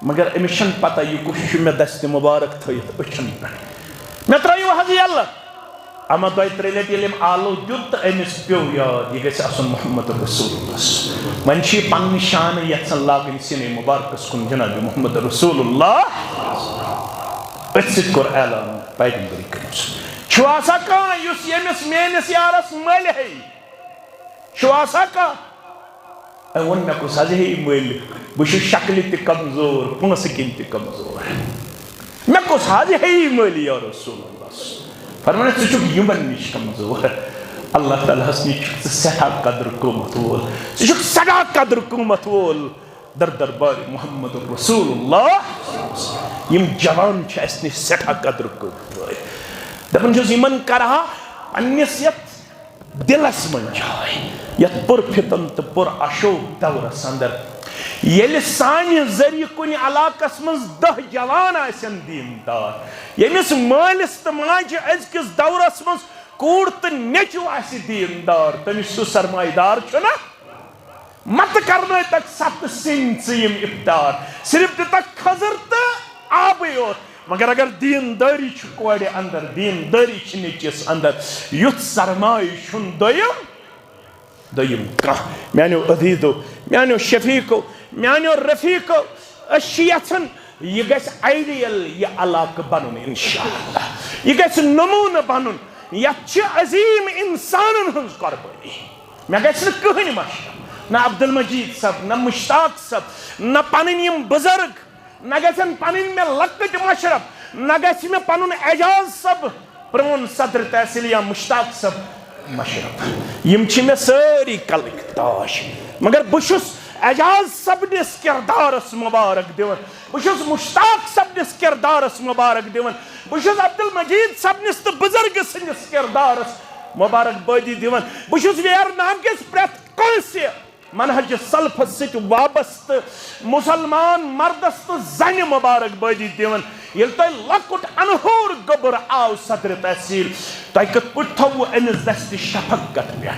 مگر أمِس چھَنہٕ پتہ یہِ کُس چھُ مےٚ دستہِ مُبارک تھٲیِتھ أچھن پٮ۪ٹھ مےٚ ترٛٲیِو حظ یَلہٕ اما 2-3 لٹہِ ییٚلہِ أمۍ آلو دیُت تہٕ أمِس پیوٚو یاد یہِ گژھِ آسُن محمد رسول اللہ وۄنۍ چھُ یہِ پننہِ شانہٕ یژھان لاگٕنۍ سِنے مُبارکس کُن جناب محمد رسول اللہ أتھۍ سۭتۍ کوٚر اعلان پیغمبر کریم چھُ آسان کانٛہہ یُس ییٚمِس میٲنِس یارس مٔلۍ ہیٚیہِ چھُ آسان کانٛہہ أمۍ ووٚن مےٚ کُس حظ ہیٚیہِ مٔلۍ بہٕ چھُس شکلہِ تہِ کمزور پونٛسہٕ کِنۍ تہِ کمزور مےٚ کُس حظ ہیٚیہِ مٔلۍ یا رسول اللہ فرمایا ژٕ چھُکھ یِمن نِش کمزور اللہ تعالیٰ ہس نِش چھُکھ ژٕ سٮ۪ٹھاہ قدر قۭمت وول ژٕ چھُکھ سٮ۪ٹھاہ قدر قۭمت وول در دربار محمد رسول اللہ یِم جوان چھِ اَسہِ نِش سٮ۪ٹھاہ قدر قۭمت وٲلۍ دپان چھُس یِمن کرہا پننِس یتھ دلس منٛز جاے یتھ پُر فتن تہٕ پُر اشوک دورس اندر ییٚلہِ سانہِ ذٔریعہٕ کُنہِ علاقس منٛز 10 جوان آسن دیندار ییٚمِس مٲلِس تہٕ ماجہِ أزکِس دورس منٛز کوٗر تہٕ نیٚچوٗ آسہِ دیندار تٔمِس سُہ سرمایہ دار چھُنہ متہٕ کرنٲیتکھ 7 سِنۍ ژٕ یِم افطار صرف دِتکھ کھٔزٕر تہٕ آبٕے یوت مگر اگر دیندٲری چھِ کورِ اندر دیندٲری چھِ نیٚچوِس اندر یُتھ سرمایہ چھُنہٕ دوٚیِم کانٛہہ میانیو عزیٖزو میانیو شفیٖقو میانیو رفیٖقو أسۍ چھِ یژھان یہ گیس آئیڈیل یہ علاقہ بنن انشاءاللہ یہ گیس نمون بنن یچ عظیم انسانن ہنز قربانی میں گیس نہ کہنی مشرف نہ عبد المجید صاحب نہ مشتاق صاحب نہ پنن یم بزرگ نہ گیسن پنن میں لکٹ مشرف نہ گیس میں پنن اعجاز صاحب پرون صدر تحصیل یا مشتاق صاحب مشرف یم چھ میں ساری کلک تاش مگر بشس اعجاز سبنس کردارس مبارک دیون بشس مشتاق سبنس کردارس مبارک دیون بشس عبد المجید سبنس تو بزرگ سنس کردارس مبارک بادی دیون بشس ویرنام کس پریت کنسی منہج سلف ست وابست مسلمان مردس تو زن مبارک بادی دیون یل تو لکٹ انہور گبر آو صدر تحصیل تو کت پٹ تھو امس دست شفقت پہ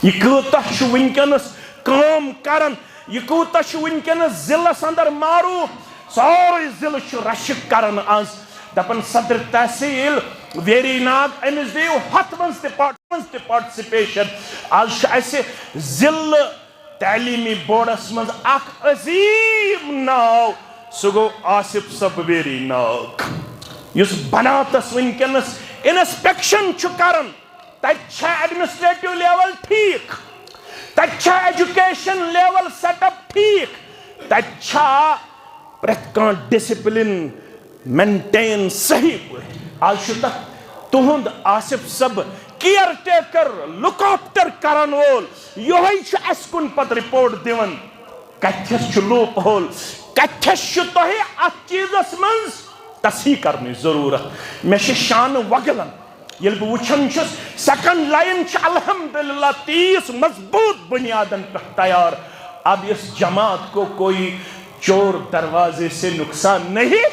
یہ کوتہ چھ ونکس کام کرن یہ کوتہ چھ ونکس ضلعس اندر معروف سوری ضلع چھ رشک کرن آز دپن صدر تحصیل ویری ناگ امس دیو ہتھ منز تہ پارٹسپیشن آز چھ اسہ ضلع تعلیمی بورڈس مز اخ عظیم ناو سہ گو آصف صاحب ویری ناگ اس بناتس ونکس انسپیکشن چھ کرن تت چھا ایڈمنسٹریٹو لیول ٹھیک تت چھا ایجوکیشن لیول سیٹ اپ ٹھیک تت چھا پریت کان ڈسپلن مینٹین صحیح پہ آج چھ تک تہند آصف صاحب کیئر ٹیکر لک آفٹر کرن وول یہ چھ اس کن پت رپورٹ دیون کتھس چھ لوپ ہول کتھس چھ تہ ات چیزس منز تصحیح کرنی ضرورت میں چھ شان وگلن یل بہ وچھن چھس سیکنڈ لائن چھ الحمدللہ 30 مضبوط بنیادن پہ تیار اب اس جماعت کو کوئی چور دروازے سے نقصان نہیں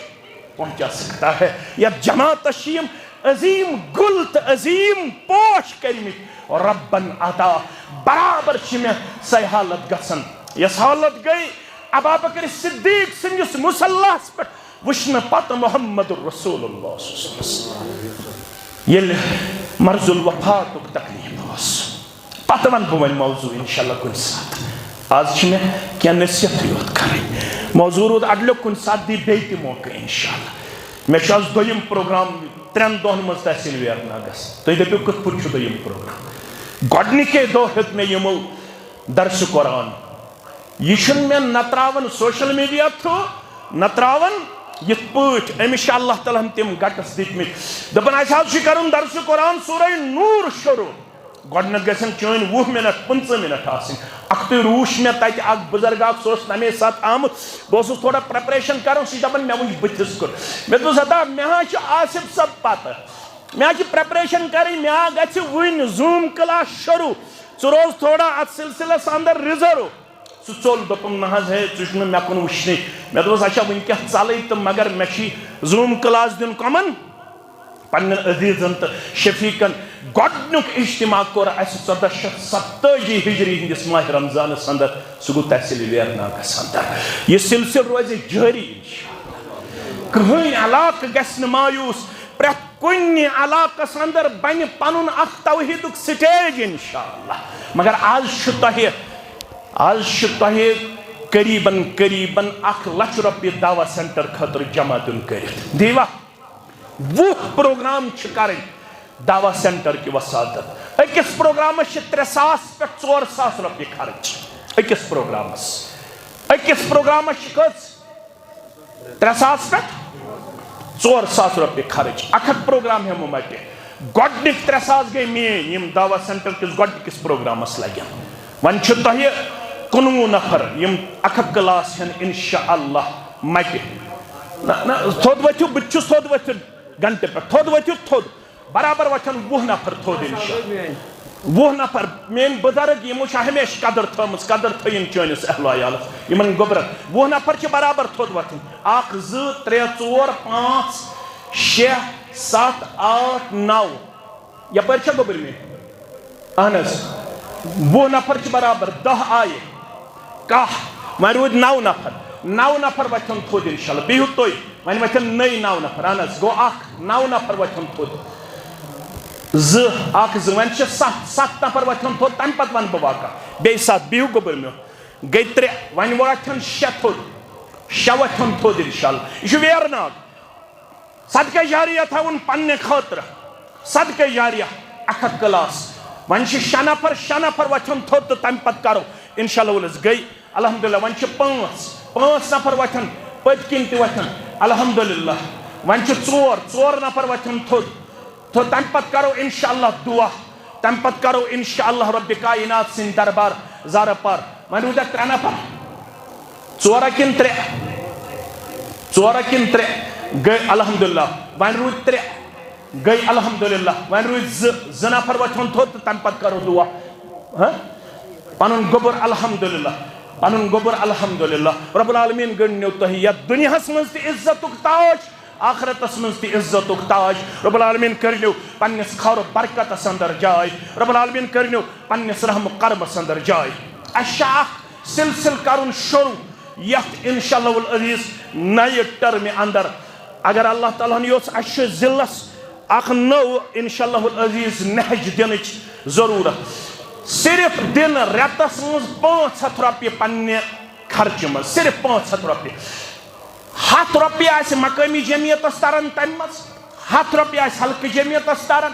پہنچا سکتا ہے یا جماعت شیم عظیم گلت عظیم پوش کرمت اور ربن عطا برابر چھ میں سی حالت گسن یس حالت گئی ابابکر صدیق سنجس مسلح پہ وشن پت محمد رسول اللہ صلی اللہ علیہ وسلم یل مرض الوفات تکلیف اس پتہ ون بہ ون موضوع انشاءاللہ کن سات آج چھ میں کیا نصیحت یوت کریں موضوع رود اگلو کن سات دی بیتی موقع انشاءاللہ میں شاز دویم پروگرام 3 دہن مز تحصیل ویرناگس تو یہ دپیو کت پور چھ دویم پروگرام گۄڈنِکے کے دو ہت میں یمو درس قرآن یہ چھن میں نتراون سوشل میڈیا تھرو نتراون یت پوٹ امش اللہ تعالی ہم تم گٹس دتمت دپن اس حظ چھ کرن درس قرآن سورہ نور شروع گۄڈنیتھ گژھن چٲنۍ 20 منٹ 15 منٹ آسٕنۍ اکھتُے روٗش مےٚ تتہِ اکھ بُزرگ اکھ سُہ اوس تمے ساتہٕ آمُت بہٕ اوسُس تھوڑا پریپریشن کران سُہ چھُ دپان مےٚ وٕچھ بٕتھِس کُن مےٚ دوٚپُس ہتا مےٚ ہا چھُ آصف صٲب پتہ مےٚ ہا چھِ پریپریشن کرٕنۍ مےٚ ہا گژھِ وٕنۍ زوٗم کلاس شروع ژٕ روز تھوڑا اتھ سلسلس اندر رِزٔرو سُہ ژوٚل دوٚپُن نہ حظ ہے ژٕ چھُکھ نہٕ مےٚ کُن وٕچھنٕے مےٚ دوٚپُس اچھا وٕنۍ کیٛاہ ژلٕے تہٕ مگر مےٚ چھی زوٗم کلاس دیُن کۄمن پنن عزیزن تو شفیقن گۄڈنیُک اجتماع کوٚر اسہِ 1487 ہجری ہندس ماہ رمضان اندر سُہ گوٚو تحصیل ویرناگس اندر یہ سلسلہ روزِ جٲری کٕہٕنۍ علاقہٕ گژھِ نہٕ مایوٗس پرٛٮ۪تھ کُنہِ علاقس اندر بنہِ پنُن اکھ توحیدُک سٹیج انشاءاللہ مگر آز چھُ تۄہہِ قریباً 1 لچھ رۄپیہِ دعویٰ سینٹر خٲطرٕ جمع دیُن کٔرِتھ دیٖوا 20 پروگرام چھ کریں دعویٰ سینٹر کی وسادت اکس پروگرامس 300 پہ 400 رۄپیہِ خرچ اکس پروگرامس کٔژ 300 پہ 400 رۄپیہِ خرچ اکھ پروگرام ہمو مٹہِ گۄڈنِک 300 گٔے میٲنۍ یم دعویٰ سینٹر کس گۄڈنِکس پروگرامس لگن وۄنۍ چھِ تۄہہِ 19 نفر یم اکھ کلاس ہن انشاءاللہ مٹہِ تھوٚد ؤتھِو بہٕ تہِ چھُس تھوٚد ؤتھِتھ گھنٹے پہ تھوٚد ؤتھِو تھوٚد برابر وتھن 20 نفر تھوٚد انشاءاللہ 20 نفر میٲنۍ بُزرگ یمو چھِ ہمیشہ قدر تھٲمٕژ قدر تھٲیِن چٲنِس اہل عیالس یمن گوٚبرن 20 نفر چھِ برابر تھوٚد وتھٕنۍ 1 2 3 4 5 6 7 8 9 یپٲرۍ چھا گوٚبٕرۍ مےٚ اہن حظ 20 نفر چھِ برابر 10 آیہِ 10 وۄنۍ روٗدۍ 9 نفر 9 نفر وتھن تھوٚد انشاءاللہ بِہِو تُہۍ وۄنۍ وتھن نٔے 9 نفر اہن حظ گوٚو 9 نفر وتھن تھوٚد 2 وۄنۍ چھِ 7 نفر وتھن تھوٚد تمہِ پتہٕ ونہٕ بہٕ واقعہ بیٚیہِ 7 بِہِو گوٚبٕرۍ مےٚ گٔے 3 وۄنۍ وتھن 6 تھوٚد شوت ہن تھود انشاءاللہ یہ ویرناگ صدقہ جاریہ تھاون پننے خاطر صدقہ جاریہ اکھت کلاس ون شےٚ نفر وتھن تھوٚد تہٕ تمہِ پتہٕ کرو انشاءاللہ ولس گئی الحمدللہ ون پانٛژ نفر وتھن پٔتۍ کِنۍ تہِ وتھن الحمدللہ ون ژور نفر وتھن تھوٚد تہٕ تمہِ پتہٕ کرو انشاءاللہ دعا تمہِ پتہٕ کرو انشاءاللہ رب کائنات سٕنٛدۍ دربار زارٕ پار ون روٗدیا 3 نفر 4 کِنہٕ 3 گئی الحمدللہ ون روٗدۍ 3 گئی الحمدللہ ون روٗدۍ 2 نفر وتھن تھوٚد تہٕ تمہِ پتہٕ کرو دعا پنُن گوٚبُر الحمدللہ رب العالمین گٔنڈنو تۄہہِ یتھ دُنیاہس منٛز تہِ عزتُک تاج آخرتس منٛز تہِ عزتُک تاج رب العالمین کٔرنو پننِس خور برکتس اندر جاے رب العالمین کٔرنو پننِس رحم کرمس اندر جاے اسہِ چھُ اکھ سلسل کرُن شروع یتھ انشاءاللہ العزیز نئے ٹرمہِ اندر اگر اللہ تعالیٰ ہن یوٚژھ اسہِ چھُ ضلعس اکھ نٔو انشاءاللہ العزیز نہج دِنٕچ ضروٗرت صرف دن رٮ۪تس منٛز 500 رۄپیہِ پننہِ خرچہِ منٛز صرف 500 رۄپیہِ 100 رۄپیہِ آسہِ مقٲمی جمعیتس تران تمہِ منٛز 100 رۄپیہِ آسہِ حلقہٕ جمعیتس تران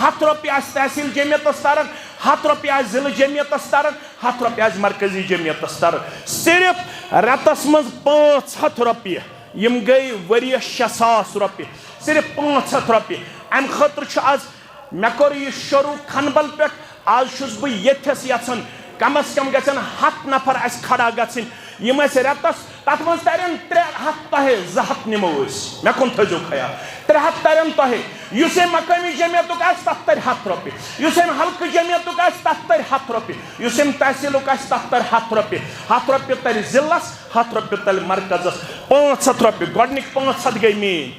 100 رۄپیہِ آسہِ تحصیل جمعیتس تران 100 رۄپیہِ آسہِ ضلعہٕ جمعیتس تران 100 رۄپیہِ آسہِ مرکزی جمعیتس تران صرف رٮ۪تس منٛز 500 رۄپیہِ یم گٔے ؤرِیس 6,000 رۄپیہِ صرف 500 رۄپیہِ امہِ خٲطرٕ چھُ آز مےٚ کوٚر یہِ شروع کھنبل پٮ۪ٹھ آز چھُس بہٕ ییٚتھس یژھان کم از کم گژھن 100 نفر اسہِ کھڑا گژھٕنۍ یم اسہِ رٮ۪تس تتھ منٛز ترن 300 تۄہہِ 200 نِمو أسۍ مےٚ کُن تھٲیزیو خیال 300 ترن تۄہہِ یُس أمۍ مقٲمی جمعیتُک آسہِ تتھ ترِ 100 رۄپیہِ یُس أمۍ حلقہٕ جمعیتُک آسہِ تتھ ترِ 100 رۄپیہِ یُس أمۍ تحصیلُک آسہِ تتھ ترِ 100 رۄپیہِ 100 رۄپیہِ ترِ ضلعس 100 رۄپیہِ ترِ مرکزس 500 رۄپیہِ گۄڈنِکۍ 500 گٔے میٲنۍ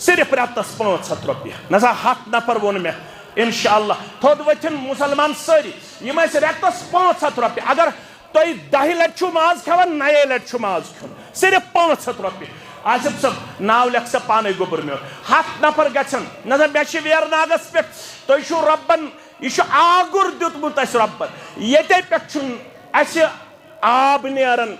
صرف رٮ۪تس 500 رۄپیہِ نسا 100 نفر ووٚن مےٚ انشاءاللہ تھوٚد ؤتھِن مُسلمان سٲری یم ٲسۍ رٮ۪تس 500 رۄپیہِ اگر تُہۍ 10 لٹہِ چھُو ماز کھٮ۪وان 9 لٹہِ چھُ ماز کھیوٚن صرف 500 رۄپیہِ آصف صٲب ناو لیکھ سا پانے گوٚبُر میون 100 نفر گژھن نسا مےٚ چھِ ویرناگس پٮ۪ٹھ تُہۍ چھُو رۄبن یہِ چھُ آگُر دیُتمُت اسہِ رۄبن ییٚتے پٮ۪ٹھ چھُنہٕ اسہِ آب نیران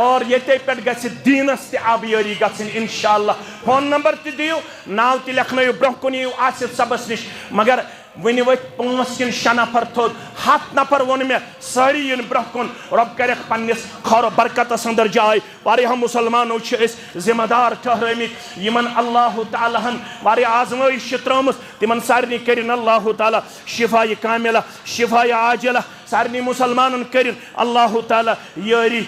اور ییٚتے پٮ۪ٹھ گژھِ دیٖنس تہِ آبیٲری گژھٕنۍ انشاءاللہ فون نمبر تہِ دِیِو ناو تہِ لیکھنٲیِو برونٛہہ کُن یِیِو آصف صٲبس نِش مگر وٕنہِ ؤتھۍ 5 کِنہٕ 6 نفر تھوٚد 100 نفر ووٚن مےٚ سٲری یِن برونٛہہ کُن رۄب کرٮ۪کھ پننِس خور برکتس اندر جاے واریاہو مُسلمانو چھِ أسۍ ذمہٕ دار ٹھہرٲمٕتۍ یِمن اللہ تعالیٰ ہن واریاہ آزمٲیش چھِ ترٲومٕژ تِمن سارنٕے کٔرِنۍ اللہ تعالیٰ شفایہِ کاملہ شفایہِ عاجلہ سارنٕے مُسلمانن کٔرِنۍ اللہ تعالیٰ یٲری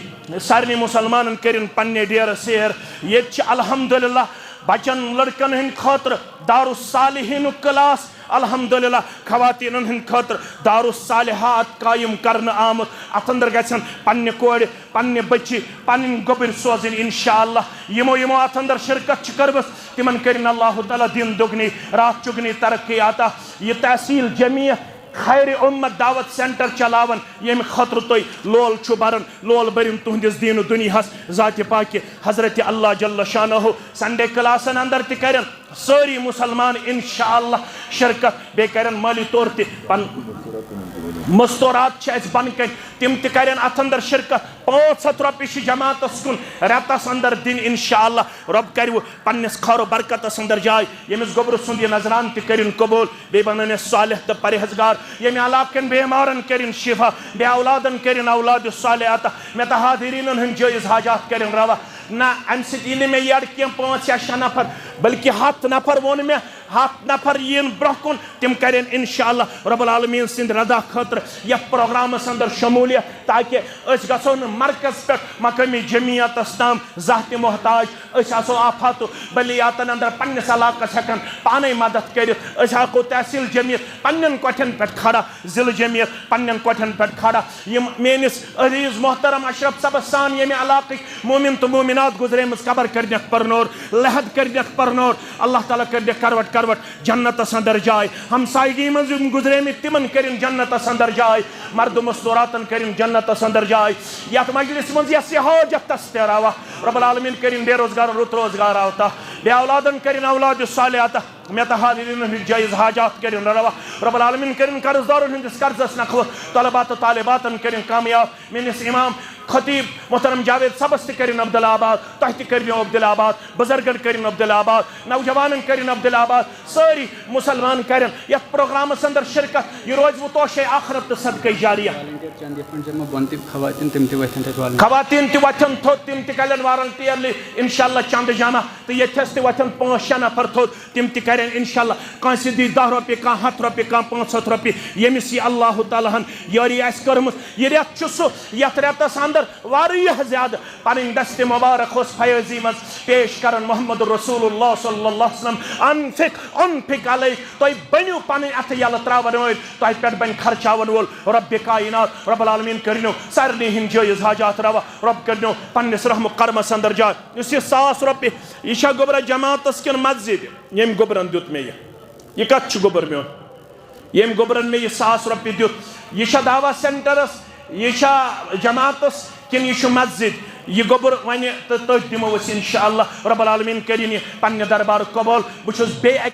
سارنٕے مُسلمانن کٔرِنۍ پننہِ ڈیرٕ سیر ییٚتہِ چھِ الحمدللہ بچن لڑکن ہند خاطر دارالصالحینُک کلاس الحمدللہ خواتینن ہند خاطر دارالصالحات قائم کرنہٕ آمُت اتھ اندر گژھن پننہِ کورِ پننہِ بچی پنٕنۍ گوٚبٕرۍ سوزٕنۍ انشاءاللہ یِمو اتھ اندر شرکت چھِ کٔرمٕژ تِمن کٔرِنۍ اللہ تعالیٰ دِن دُگنی راتھ چُگنی ترقی عطا یہ تحصیل جمعیت خیر امت دعوت سینٹر چلاون ییٚمہِ خٲطرٕ تُہۍ لول چھُ بران لول بٔرِن تُہنٛدِس دیٖنہٕ دُنیاہس ذاتہِ پاکہِ حضرت اللہ جل شانہُ سنڈے کلاسن اندر تہِ کرن سٲری مُسلمان انشاءاللہ شرکت بیٚیہِ کرن مٲلی طور تہِ مستورات چھِ اَسہِ بۄنہٕ کَنۍ تِم تہِ کرن اتھ اندر شرکت 500 رۄپیہِ چھِ جماعتس کُن رٮ۪تس اندر دِنۍ انشاءاللہ رۄب کرِوٕ پننِس خور برکتس اندر جاے ییٚمِس گوٚبرٕ سُنٛد یہِ نظران تہِ کٔرِنۍ قبوٗل بیٚیہِ بنٲنِس صالح تہٕ پرہیزگار ییٚمہِ علاقہٕ کٮ۪ن بیمارن کٔرِنۍ شفا بیٚیہِ اولادن کٔرِنۍ اولادِ صالح عطا مےٚ تہٕ حاضریٖنن ہٕنٛدۍ جٲیِز حاجات کٔرِنۍ روا نہ امہِ سۭتۍ یی نہٕ مےٚ یڈٕ کینٛہہ 5 یا 6 نفر بلکہِ 100 نفر ووٚن مےٚ 100 نفر یِن برونٛہہ کُن تِم کرن انشاءاللہ رب العالمیٖن سٕنٛدِ رضا خٲطرٕ یتھ پروگرامس اندر شموٗلیت تاکہِ أسۍ گژھو نہٕ مرکز پٮ۪ٹھ مقٲمی جمعیتس تام زانٛہہ تہِ محتاج أسۍ آسو آفاتو بلیاتن اندر پننِس علاقس ہٮ۪کان پانے مدد کٔرِتھ أسۍ ہٮ۪کو تحصیل جمعیت پننٮ۪ن کۄٹھٮ۪ن پٮ۪ٹھ کھڑا ضلعہٕ جمعیت پننٮ۪ن کۄٹھٮ۪ن پٮ۪ٹھ کھڑا یِم میٲنِس عزیٖز محترم اشرف صٲبس سان ییٚمہِ علاقٕکۍ مومِن تہٕ مومِنات گُزریمٕژ قبر کٔرنٮ۪کھ پرنور لحد کٔرنٮ۪کھ پرنور اللہ تعالیٰ کٔرنٮ۪کھ کروٹ کروٹ جنتس اندر جاے ہمسایگی منٛز یِم گُزریمٕتۍ تِمن کٔرِنۍ جنتس اندر جاے مرد مستوراتن کٔرِنۍ جنتس اندر جاے یتھ مجلس منٛز یۄس یہِ حاجت تس تہِ روا رب العالمیٖن کٔرِنۍ بے روزگار رُت روزگار عطا بیٚیہِ اولادن کٔرِنۍ اولادِ صالح عطا مےٚ تہٕ حاضریٖنن ہٕنٛدۍ جٲیِز حاجات کٔرِنۍ روا رب العالمیٖن کٔرِنۍ قرض دارن ہٕنٛدِس قرضس نکھوت طلبات تہٕ طالباتن کٔرِنۍ کامیاب میٲنِس امام خطیب محترم جاوید صبس تہ کرن عبداللہ آباد تہ تہ کرنو عبداللہ آباد بزرگن کرن عبداللہ آباد نوجوانن کرن عبداللہ آباد ساری مسلمان کرن یتھ پروگرامس اندر شرکت یہ روز وہ توشے آخرت تہ صدقہ جاریہ خواتین تہ وتھن تھوٚد تم تہ کلن والنٹیئرلی انشاءاللہ چند جمع تو یتھس تہ وتھن 5-6 نفر تھوٚد تم تہ کرن انشاءاللہ کانٛسہِ دی 10 رۄپیہِ کانٛہہ 100 رۄپیہِ کانٛہہ 500 رۄپیہِ ییٚمِس یہِ اللہ تعالیٰ ہن یٲری آسہِ کٔرمٕژ یہِ رٮ۪تھ چھُ سُہ یتھ رٮ۪تس اندر واریاہ زیادٕ پنٕنۍ دستِ مبارک اوس فیٲضی منٛز پیش کران محمد رسول اللہ صلی اللہ علیہ وسلم انفق علیک تُہۍ بٔنِو پنٕنۍ اَتھٕ یلہٕ ترٛاوَن وٲلۍ تۄہہِ پٮ۪ٹھ بنہِ خرچاون وول رۄبِ کاینات رب العالمیٖن کٔرنو سارنٕے ہٕنٛدۍ جٲیِز حاجات روا رۄب کٔرنو پننِس رحمہٕ کرمس اندر جاے یُس یہِ 1,000 رۄپیہِ یہِ چھا گوٚبرا جماعتس کِنہٕ مسجد ییٚمۍ گوٚبرن دیُت مےٚ یہِ کتھ چھُ گوٚبُر میون ییٚمۍ گوٚبرن مےٚ یہِ 1,000 رۄپیہِ دیُت یہِ چھا دعویٰ سینٹرس یہ چھا جماعتس کن یہ مسجد یہ گوبر ون تو تھی دمو انشاءاللہ رب العالمین کرن یہ پنہ دربار قبول بہ چھس